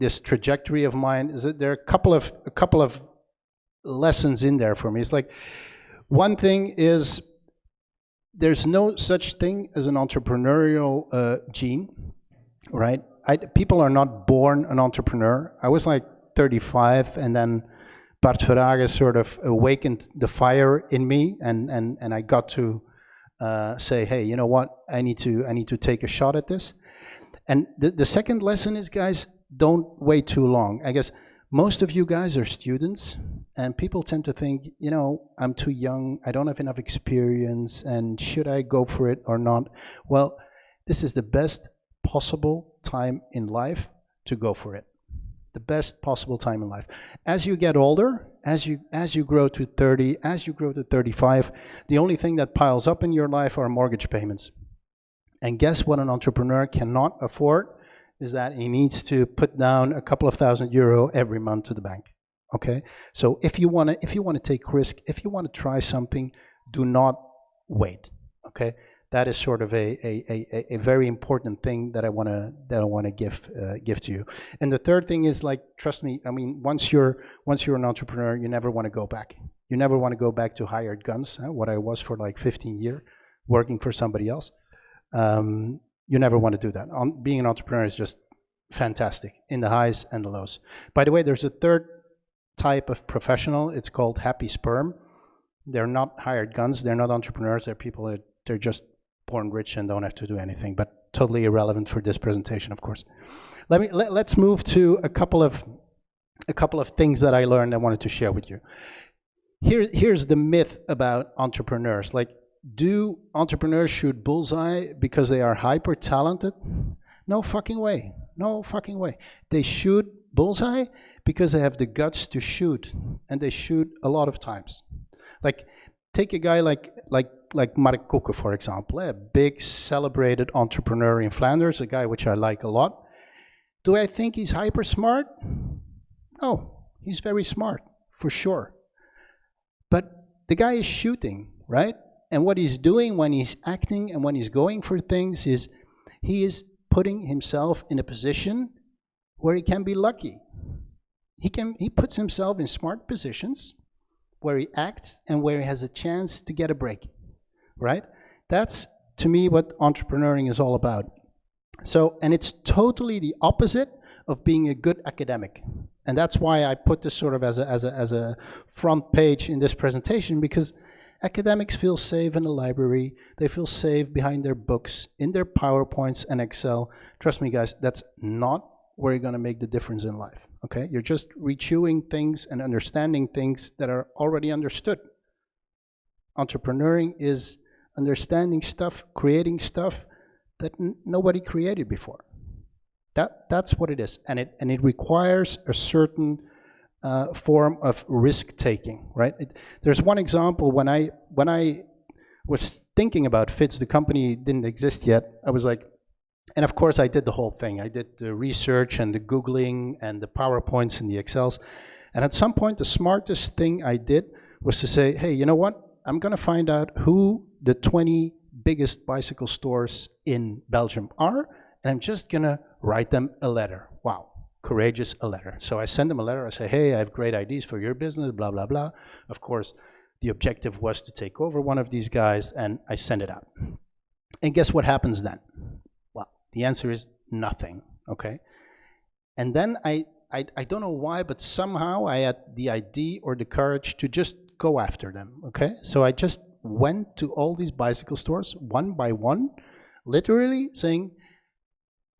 this trajectory of mine is that there are a couple of lessons in there for me. It's like, one thing is there's no such thing as an entrepreneurial gene, right? People are not born an entrepreneur. I was like 35, and then Bart Verhagen sort of awakened the fire in me, and I got to say, hey, you know what? I need to take a shot at this. And the second lesson is, guys, don't wait too long. I guess most of you guys are students, and people tend to think, you know, I'm too young, I don't have enough experience, and should I go for it or not? Well, this is the best possible time in life to go for it. The best possible time in life. As you get older, as you grow to 30, as you grow to 35, the only thing that piles up in your life are mortgage payments. And guess what an entrepreneur cannot afford? Is that he needs to put down a couple of €1,000 every month to the bank. Okay? So if you want to take risk, if you want to try something, do not wait. Okay? That is sort of a very important thing that I want to give to you. And the third thing is, like, trust me. I mean, once you're an entrepreneur, you never want to go back. You never want to go back to hired guns. What I was for like 15 years, working for somebody else. You never want to do that. Being an entrepreneur is just fantastic in the highs and the lows. By the way, there's a third type of professional. It's called happy sperm. They're not hired guns. They're not entrepreneurs. They're people that they're just born rich and don't have to do anything, but totally irrelevant for this presentation, of course. Let's move to a couple of things that I learned I wanted to share with you. Here's the myth about entrepreneurs. Like, do entrepreneurs shoot bullseye because they are hyper talented? No fucking way. No fucking way. They shoot bullseye because they have the guts to shoot, and they shoot a lot of times. Like, take a guy like Mark Koeken, for example, a big celebrated entrepreneur in Flanders, a guy which I like a lot. Do I think he's hyper smart? No, he's very smart, for sure. But the guy is shooting, right? And what he's doing when he's acting and when he's going for things is he is putting himself in a position where he can be lucky. He puts himself in smart positions where he acts and where he has a chance to get a break. Right? That's, to me, what entrepreneuring is all about. So, and it's totally the opposite of being a good academic. And that's why I put this sort of as a front page in this presentation, because academics feel safe in the library. They feel safe behind their books, in their PowerPoints and Excel. Trust me, guys, that's not where you're going to make the difference in life. Okay? You're just rechewing things and understanding things that are already understood. Entrepreneuring is understanding stuff, creating stuff that nobody created before. That's what it is, and it requires a certain form of risk taking, right? There's one example when I was thinking about Fits, the company didn't exist yet. I was like, and of course I did the whole thing. I did the research and the Googling and the PowerPoints and the Excels, and at some point the smartest thing I did was to say, hey, you know what? I'm going to find out who the 20 biggest bicycle stores in Belgium are, and I'm just going to write them a letter. Wow, courageous, a letter. So I send them a letter. I say, hey, I have great ideas for your business, blah, blah, blah. Of course, the objective was to take over one of these guys, and I send it out. And guess what happens then? Well, the answer is nothing, okay? And then I don't know why, but somehow I had the idea or the courage to just go after them, okay? So I just went to all these bicycle stores one by one, literally saying,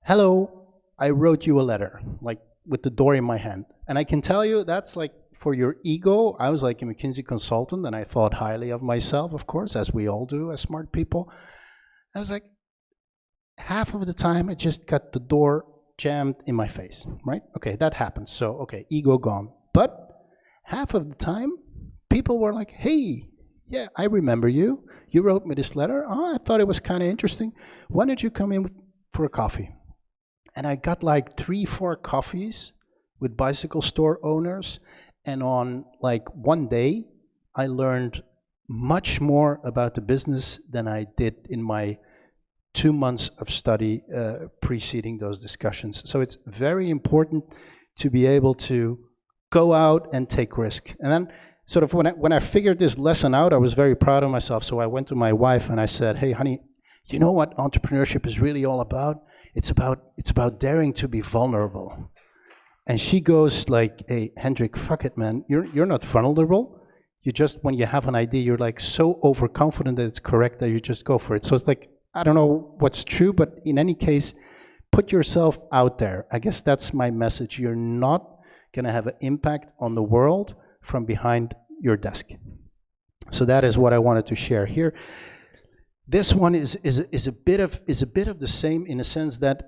hello, I wrote you a letter, like with the door in my hand. And I can tell you that's like for your ego. I was like a McKinsey consultant and I thought highly of myself, of course, as we all do as smart people. I was like, half of the time I just got the door jammed in my face, right? Okay, that happens. So, okay, ego gone. But half of the time, people were like, hey, yeah, I remember you. You wrote me this letter. Oh, I thought it was kind of interesting. Why don't you come in for a coffee? And I got like 3-4 coffees with bicycle store owners. And on like one day, I learned much more about the business than I did in my 2 months of study preceding those discussions. So it's very important to be able to go out and take risk. And then sort of when I figured this lesson out, I was very proud of myself. So I went to my wife and I said, hey, honey, you know what entrepreneurship is really all about? It's about daring to be vulnerable. And she goes like, hey, Hendrik, fuck it, man. You're not vulnerable. You just, when you have an idea, you're like so overconfident that it's correct that you just go for it. So it's like, I don't know what's true, but in any case, put yourself out there. I guess that's my message. You're not going to have an impact on the world from behind your desk. So that is what I wanted to share here. This one is a bit of the same in a sense that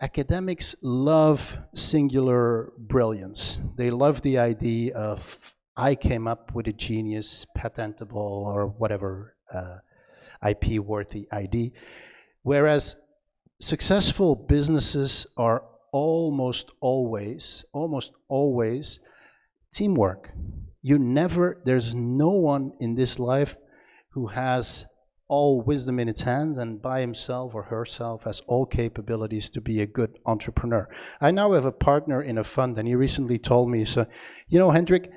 academics love singular brilliance. They love the idea of I came up with a genius, patentable, or whatever IP-worthy ID, whereas successful businesses are almost always teamwork. There's no one in this life who has all wisdom in its hands and by himself or herself has all capabilities to be a good entrepreneur. I now have a partner in a fund and he recently told me, so, you know, Hendrik,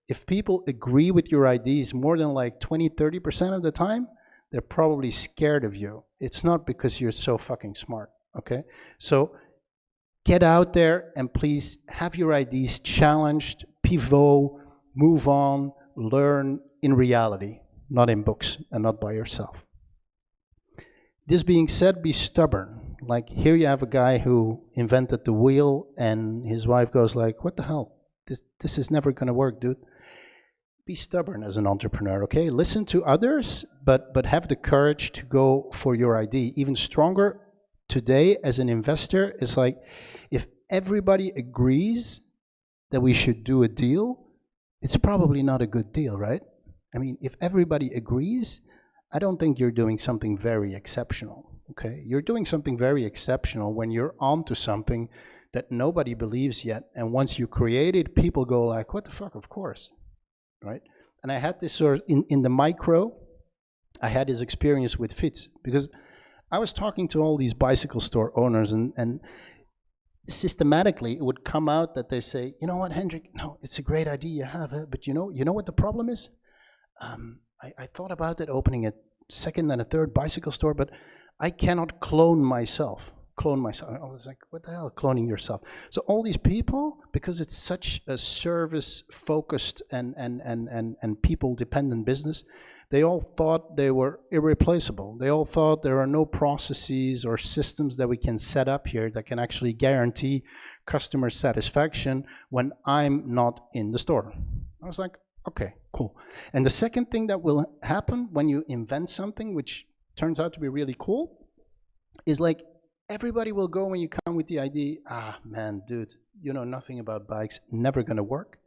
if people agree with your ideas more than like 20-30% of the time, they're probably scared of you. It's not because you're so fucking smart, okay? So get out there and please have your ideas challenged, pivot, move on, learn in reality, not in books and not by yourself. This being said, be stubborn. Like here you have a guy who invented the wheel and his wife goes like, what the hell? This is never gonna work, dude. Be stubborn as an entrepreneur, okay? Listen to others, but have the courage to go for your idea. Even stronger today as an investor is like, if everybody agrees that we should do a deal, it's probably not a good deal, right? I mean, if everybody agrees, I don't think you're doing something very exceptional, okay? You're doing something very exceptional when you're onto something that nobody believes yet, and once you create it, people go like, what the fuck, of course, right? And I had this sort of, in the micro, I had this experience with Fiets, because I was talking to all these bicycle store owners, and systematically it would come out that they say, you know what, Hendrik, no, it's a great idea you have, but you know what the problem is? I thought about it, opening a second and a third bicycle store, but I cannot clone myself. I was like, what the hell, cloning yourself? So all these people, because it's such a service-focused and people-dependent business, they all thought they were irreplaceable. They all thought there are no processes or systems that we can set up here that can actually guarantee customer satisfaction when I'm not in the store. I was like, okay, cool. And the second thing that will happen when you invent something, which turns out to be really cool, is like everybody will go when you come with the idea, man, dude, you know nothing about bikes, never gonna work.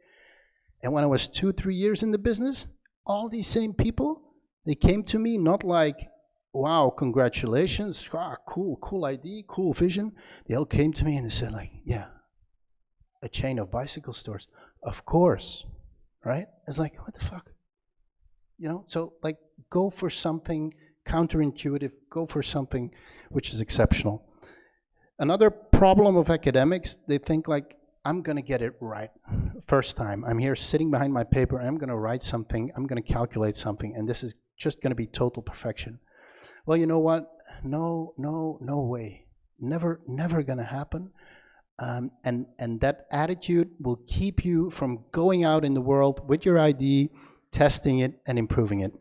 And when I was 2-3 years in the business, all these same people, they came to me not like, wow, congratulations, cool idea, cool vision. They all came to me and they said like, yeah, a chain of bicycle stores, of course. Right? It's like, what the fuck? You know, so like go for something counterintuitive, go for something which is exceptional. Another problem of academics, they think like, I'm gonna get it right first time. I'm here sitting behind my paper, and I'm gonna write something, I'm gonna calculate something, and this is just gonna be total perfection. Well, you know what? No way. Never gonna happen. And that attitude will keep you from going out in the world with your ID, testing it and improving it.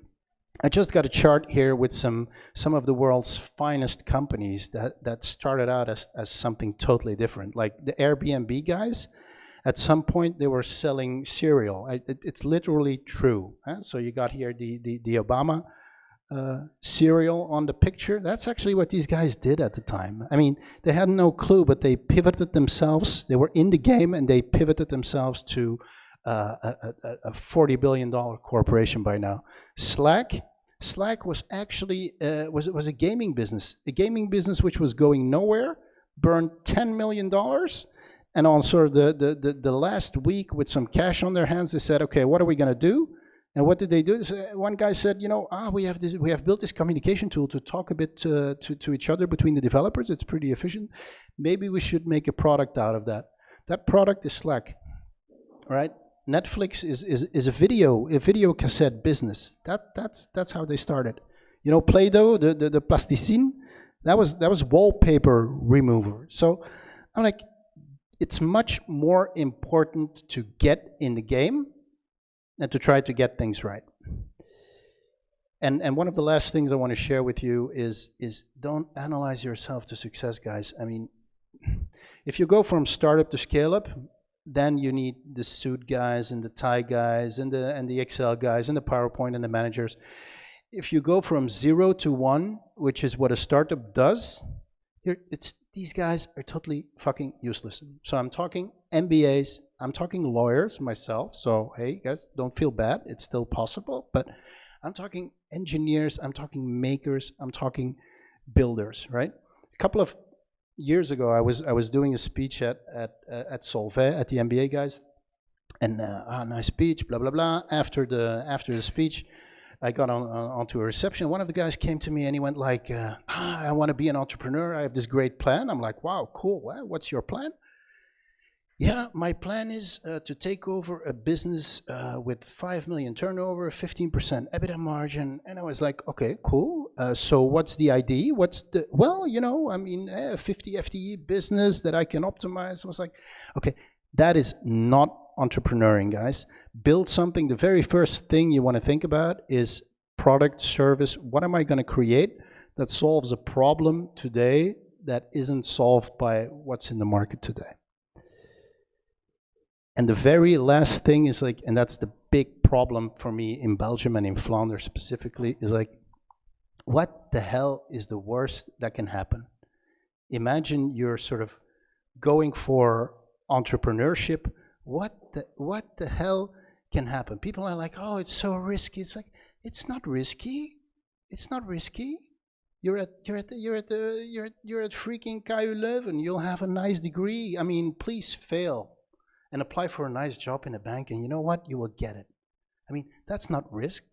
I just got a chart here with some of the world's finest companies that started out as something totally different. Like the Airbnb guys, at some point they were selling cereal. It's literally true. So you got here the Obama cereal on the picture. That's actually what these guys did at the time. I mean, they had no clue, but they pivoted themselves. They were in the game and they pivoted themselves to a $40 billion corporation by now. Slack was actually was a gaming business which was going nowhere, burned $10 million, and on sort of the last week with some cash on their hands, they said, okay, what are we going to do? And what did they do? One guy said, you know, we have built this communication tool to talk a bit to each other between the developers. It's pretty efficient. Maybe we should make a product out of that. That product is Slack, right? Netflix is a video cassette business. That's how they started. You know, Play-Doh, the plasticine, that was wallpaper remover. So I'm like, it's much more important to get in the game and to try to get things right. And one of the last things I want to share with you is don't analyze yourself to success, guys. I mean, if you go from startup to scale up, then you need the suit guys and the tie guys and the Excel guys and the PowerPoint and the managers. If you go from 0 to 1, which is what a startup does, these guys are totally fucking useless. So I'm talking MBAs, I'm talking lawyers myself. So hey guys, don't feel bad. It's still possible. But I'm talking engineers, I'm talking makers, I'm talking builders, right? A couple of years ago, I was doing a speech at Solvay, at the MBA guys, and nice speech, blah blah blah. After the speech, I got onto a reception. One of the guys came to me and he went like, I want to be an entrepreneur. I have this great plan. I'm like, wow, cool. What's your plan? Yeah, my plan is to take over a business with 5 million turnover, 15% EBITDA margin. And I was like, okay, cool. So what's the ID? Well, you know, I mean, 50 FTE business that I can optimize. I was like, okay, that is not entrepreneuring, guys. Build something. The very first thing you want to think about is product, service. What am I going to create that solves a problem today that isn't solved by what's in the market today? And the very last thing is like, and that's the big problem for me in Belgium and in Flanders specifically, is like, what the hell is the worst that can happen? Imagine you're sort of going for entrepreneurship. What the hell can happen? People are like, oh, it's so risky. It's like, it's not risky. It's not risky. You're at freaking KU Leuven. You'll have a nice degree. I mean, please fail and apply for a nice job in a bank, and you know what? You will get it. I mean, that's not risk.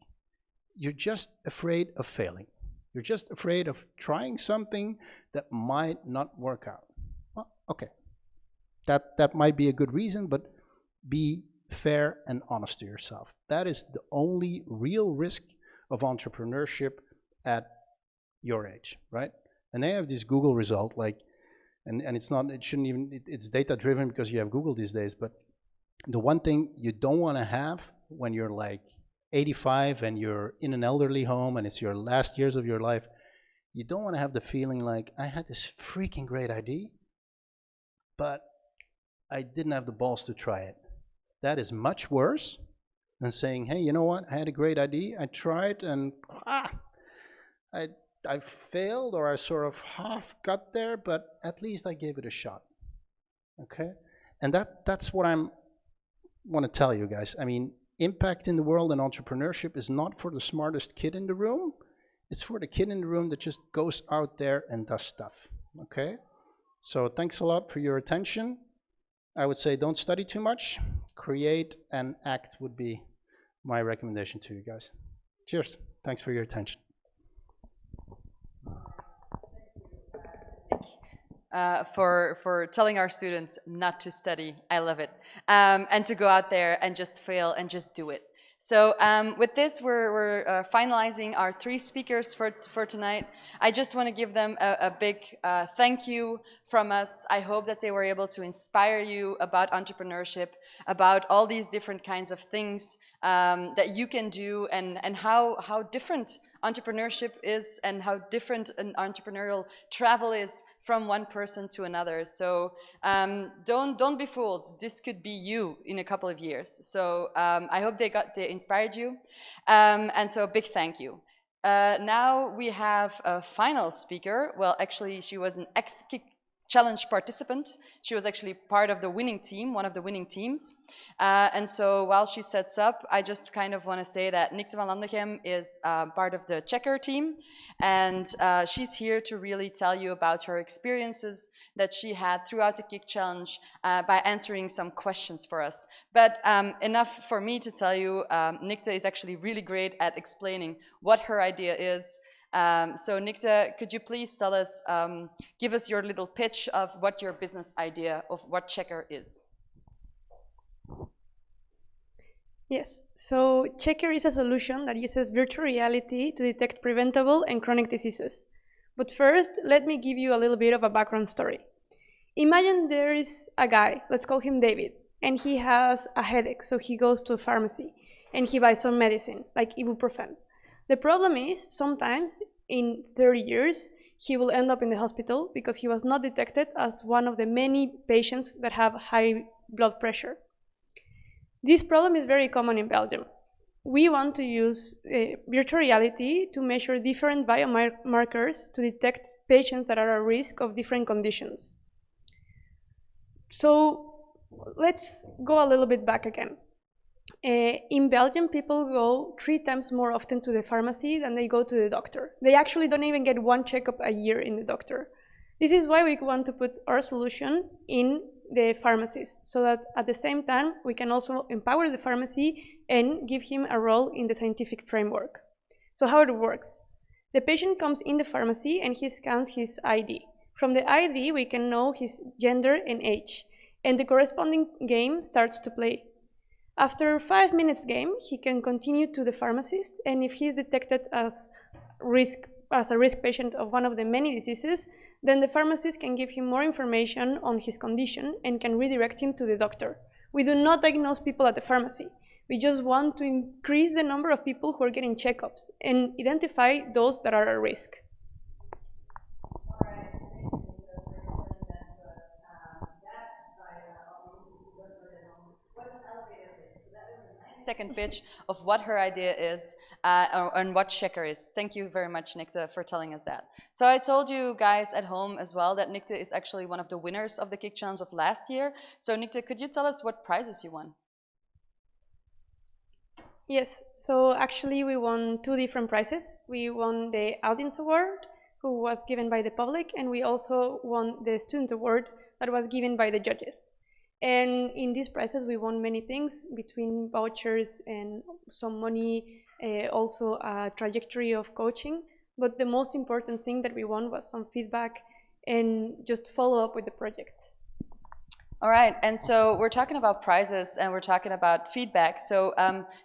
You're just afraid of failing. You're just afraid of trying something that might not work out. Well, okay. That might be a good reason, but be fair and honest to yourself. That is the only real risk of entrepreneurship at your age, right? And they have this Google result, like, and it's data driven because you have Google these days, but the one thing you don't want to have when you're like 85 and you're in an elderly home and it's your last years of your life, you don't want to have the feeling like, I had this freaking great idea, but I didn't have the balls to try it. That is much worse than saying, hey, you know what? I had a great idea. I tried and I failed, or I sort of half got there, but at least I gave it a shot. Okay? And that's what I want to tell you guys. I mean, impact in the world and entrepreneurship is not for the smartest kid in the room. It's for the kid in the room that just goes out there and does stuff. Okay? So thanks a lot for your attention. I would say don't study too much. Create and act would be my recommendation to you guys. Cheers. Thanks for your attention. For telling our students not to study. I love it. And to go out there and just fail and just do it. So with this, we're finalizing our 3 speakers for tonight. I just want to give them a big thank you from us. I hope that they were able to inspire you about entrepreneurship, about all these different kinds of things that you can do, and how different entrepreneurship is and how different an entrepreneurial travel is from one person to another. So don't be fooled. This could be you in a couple of years. So I hope they inspired you. And so a big thank you. Now we have a final speaker. Well, actually, she was an challenge participant. She was actually part of the winning team, one of the winning teams. And so while she sets up, I just kind of want to say that Nikte van Landeghem is part of the Checkr team. And she's here to really tell you about her experiences that she had throughout the Kick Challenge by answering some questions for us. But enough for me to tell you, Nikte is actually really great at explaining what her idea is. So Nikte, could you please tell us, give us your little pitch of what your business idea of what Checkr is? Yes, so Checkr is a solution that uses virtual reality to detect preventable and chronic diseases. But first, let me give you a little bit of a background story. Imagine there is a guy, let's call him David, and he has a headache, so he goes to a pharmacy and he buys some medicine, like ibuprofen. The problem is, sometimes in 30 years, he will end up in the hospital because he was not detected as one of the many patients that have high blood pressure. This problem is very common in Belgium. We want to use virtual reality to measure different biomarkers to detect patients that are at risk of different conditions. So let's go a little bit back again. In Belgium, people go 3 times more often to the pharmacy than they go to the doctor. They actually don't even get 1 checkup a year in the doctor. This is why we want to put our solution in the pharmacist, so that at the same time, we can also empower the pharmacy and give him a role in the scientific framework. So how it works. The patient comes in the pharmacy and he scans his ID. From the ID, we can know his gender and age, and the corresponding game starts to play. After 5 minutes game, he can continue to the pharmacist, and if he is detected as a risk patient of one of the many diseases, then the pharmacist can give him more information on his condition and can redirect him to the doctor. We do not diagnose people at the pharmacy. We just want to increase the number of people who are getting checkups and identify those that are at risk. Second pitch of what her idea is and what Checkr is. Thank you very much, Nikte, for telling us that. So I told you guys at home as well that Nikte is actually one of the winners of the Kick Challenge of last year. So Nikte, could you tell us what prizes you won? Yes, so actually we won 2 different prizes. We won the Audience Award, who was given by the public, and we also won the Student Award that was given by the judges. And in these prizes, we won many things, between vouchers and some money, also a trajectory of coaching. But the most important thing that we won was some feedback and just follow up with the project. All right, and so we're talking about prizes and we're talking about feedback. So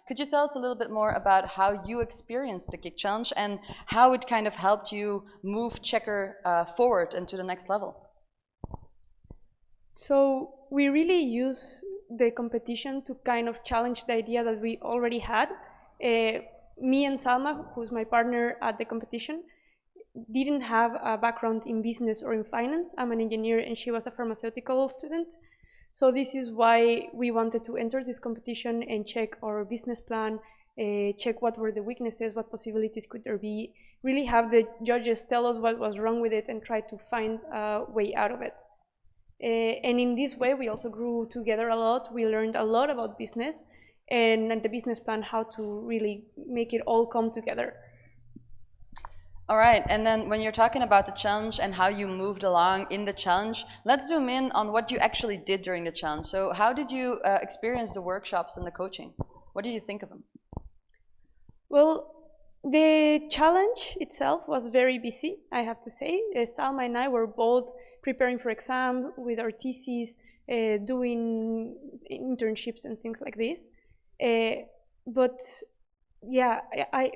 could you tell us a little bit more about how you experienced the Kick Challenge and how it kind of helped you move Checkr forward and to the next level? So we really use the competition to kind of challenge the idea that we already had. Me and Salma, who's my partner at the competition, didn't have a background in business or in finance. I'm an engineer and she was a pharmaceutical student. So this is why we wanted to enter this competition and check our business plan, check what were the weaknesses, what possibilities could there be, really have the judges tell us what was wrong with it and try to find a way out of it. And in this way, we also grew together a lot. We learned a lot about business and the business plan, how to really make it all come together. All right, and then when you're talking about the challenge and how you moved along in the challenge, let's zoom in on what you actually did during the challenge. So how did you experience the workshops and the coaching? What did you think of them? Well, the challenge itself was very busy, I have to say. Salma and I were both preparing for exam with our theses, doing internships and things like this. But yeah,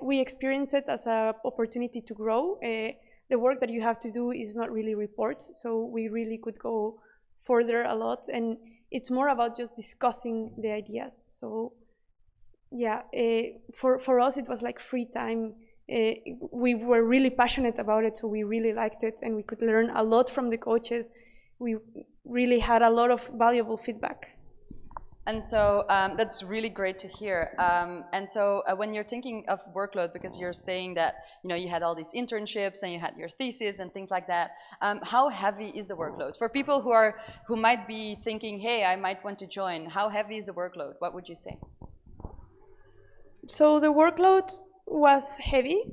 we experienced it as an opportunity to grow. The work that you have to do is not really reports, so we really could go further a lot, and it's more about just discussing the ideas. So yeah, for us it was like free time. We were really passionate about it, so we really liked it, and we could learn a lot from the coaches. We really had a lot of valuable feedback. And so that's really great to hear. And so when you're thinking of workload, because you're saying that you had all these internships and you had your thesis and things like that, how heavy is the workload? For people who might be thinking, hey, I might want to join, how heavy is the workload? What would you say? So the workload was heavy.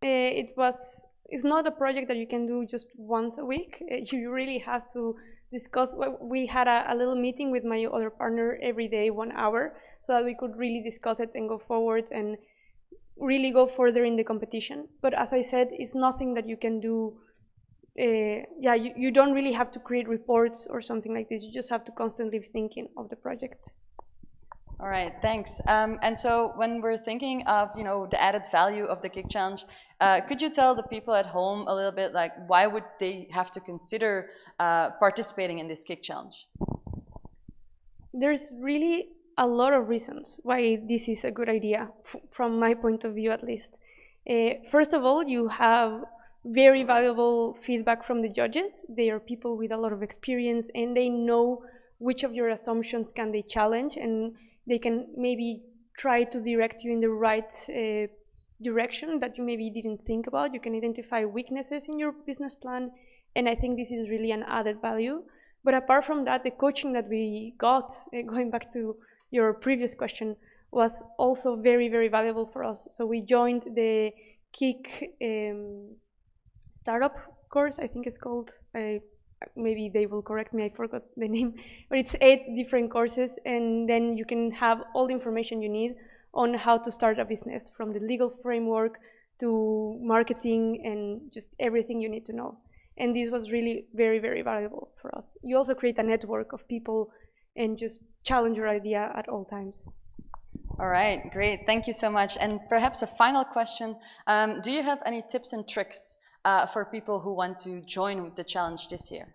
It's not a project that you can do just once a week. You really have to discuss. We had a little meeting with my other partner every day, 1 hour, so that we could really discuss it and go forward and really go further in the competition. But as I said, it's nothing that you can do. You don't really have to create reports or something like this. You just have to constantly be thinking of the project. All right, thanks. And so when we're thinking of the added value of the Kick Challenge, could you tell the people at home a little bit, like, why would they have to consider participating in this Kick Challenge? There's really a lot of reasons why this is a good idea, from my point of view at least. First of all, you have very valuable feedback from the judges. They are people with a lot of experience, and they know which of your assumptions can they challenge, and they can maybe try to direct you in the right direction that you maybe didn't think about. You can identify weaknesses in your business plan, and I think this is really an added value. But apart from that, the coaching that we got, going back to your previous question, was also very, very valuable for us. So we joined the Kick startup course, I think it's called. Maybe they will correct me, I forgot the name, but it's 8 different courses, and then you can have all the information you need on how to start a business, from the legal framework to marketing and just everything you need to know. And this was really very, very valuable for us. You also create a network of people and just challenge your idea at all times. All right, great, thank you so much. And perhaps a final question, do you have any tips and tricks for people who want to join the challenge this year?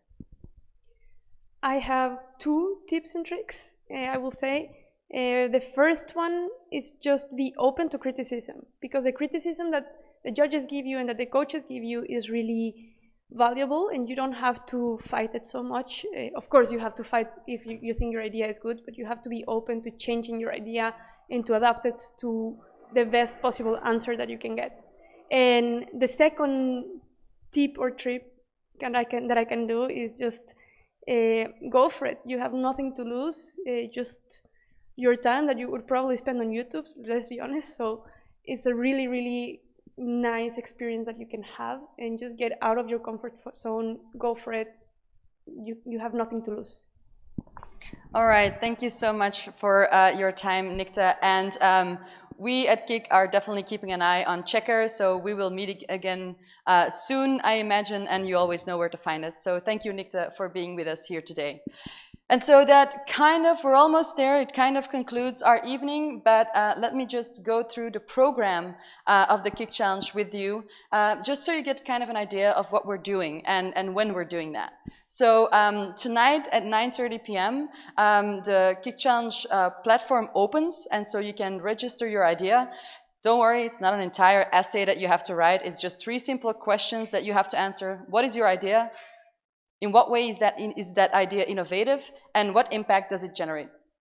I have 2 tips and tricks, I will say. The first one is just be open to criticism, because the criticism that the judges give you and that the coaches give you is really valuable, and you don't have to fight it so much. Of course, you have to fight if you think your idea is good, but you have to be open to changing your idea and to adapt it to the best possible answer that you can get. And the second tip or trick that I can do is just go for it. You have nothing to lose, just your time that you would probably spend on YouTube, let's be honest. So it's a really, really nice experience that you can have, and just get out of your comfort zone, go for it. You have nothing to lose. All right, thank you so much for your time, Nikte. And we at Kick are definitely keeping an eye on Checkr, so we will meet again soon, I imagine, and you always know where to find us. So thank you, Nikte, for being with us here today. And so that we're almost there. It kind of concludes our evening, but let me just go through the program of the Kick Challenge with you, just so you get kind of an idea of what we're doing and when we're doing that. So tonight at 9:30 p.m., the Kick Challenge platform opens, and so you can register your idea. Don't worry, it's not an entire essay that you have to write. It's just 3 simple questions that you have to answer. What is your idea? In what way is that idea innovative, and what impact does it generate?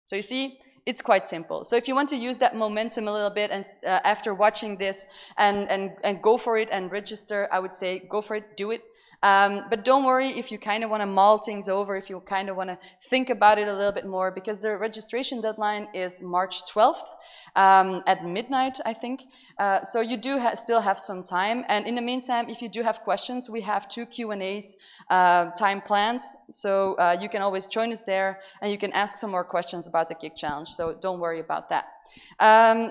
So you see, it's quite simple. So if you want to use that momentum a little bit, and after watching this and go for it and register, I would say go for it, do it. But don't worry if you kind of want to mull things over, if you kind of want to think about it a little bit more, because the registration deadline is March 12th. At midnight, I think. So you do still have some time. And in the meantime, if you do have questions, we have 2 Q&As time plans. So you can always join us there, and you can ask some more questions about the Kick Challenge. So don't worry about that.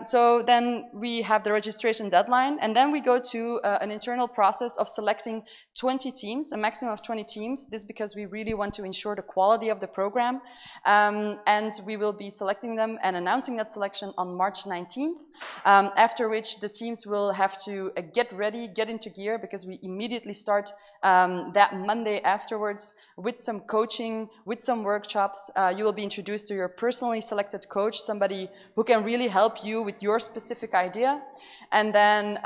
So then we have the registration deadline, and then we go to an internal process of selecting 20 teams, a maximum of 20 teams. This because we really want to ensure the quality of the program. And we will be selecting them and announcing that selection on March 19th, after which the teams will have to get ready, get into gear, because we immediately start that Monday afterwards with some coaching, with some workshops. You will be introduced to your personally selected coach, somebody who can really help you with your specific idea. And then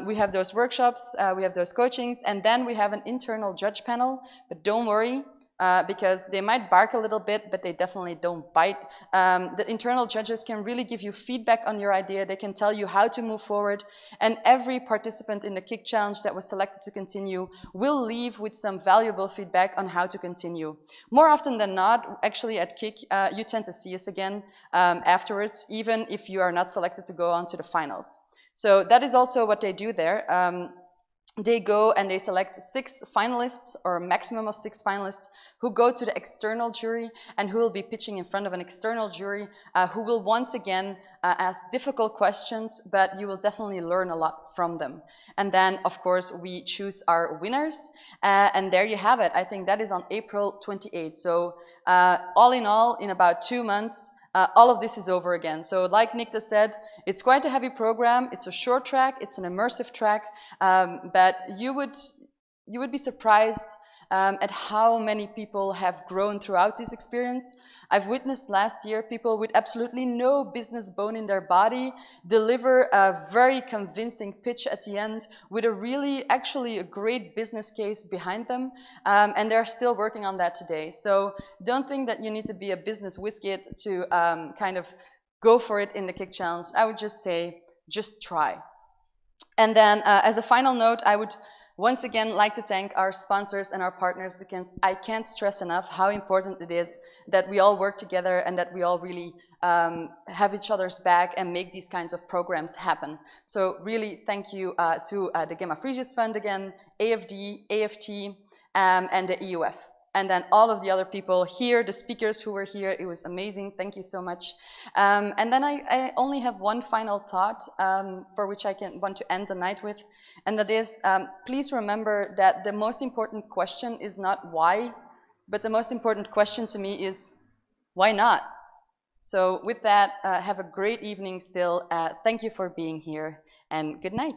we have those workshops, we have those coachings, and then we have an internal judge panel. But don't worry, because they might bark a little bit, but they definitely don't bite. The internal judges can really give you feedback on your idea. They can tell you how to move forward. And every participant in the Kick Challenge that was selected to continue will leave with some valuable feedback on how to continue. More often than not, actually at Kick, you tend to see us again afterwards, even if you are not selected to go on to the finals. So that is also what they do there. They go and they select 6 finalists, or a maximum of 6 finalists, who go to the external jury and who will be pitching in front of an external jury who will once again ask difficult questions, but you will definitely learn a lot from them. And then, of course, we choose our winners, and there you have it. I think that is on April 28th. So all in all, in about 2 months, all of this is over again. So like Nikte said, it's quite a heavy program. It's a short track, it's an immersive track, but you would be surprised at how many people have grown throughout this experience. I've witnessed last year people with absolutely no business bone in their body deliver a very convincing pitch at the end with a really, actually a great business case behind them, and they're still working on that today. So don't think that you need to be a business whiz-kid to kind of go for it in the Kick Challenge. I would just say, just try. And then as a final note, I would once again like to thank our sponsors and our partners, because I can't stress enough how important it is that we all work together and that we all really have each other's back and make these kinds of programs happen. So really thank you to the Gamma Frisius Fund again, AFD, AFT, and the EUF. And then all of the other people here, the speakers who were here, it was amazing. Thank you so much. And then I only have one final thought for which I want to end the night with. And that is, please remember that the most important question is not why, but the most important question to me is, why not? So with that, have a great evening still. Thank you for being here, and good night.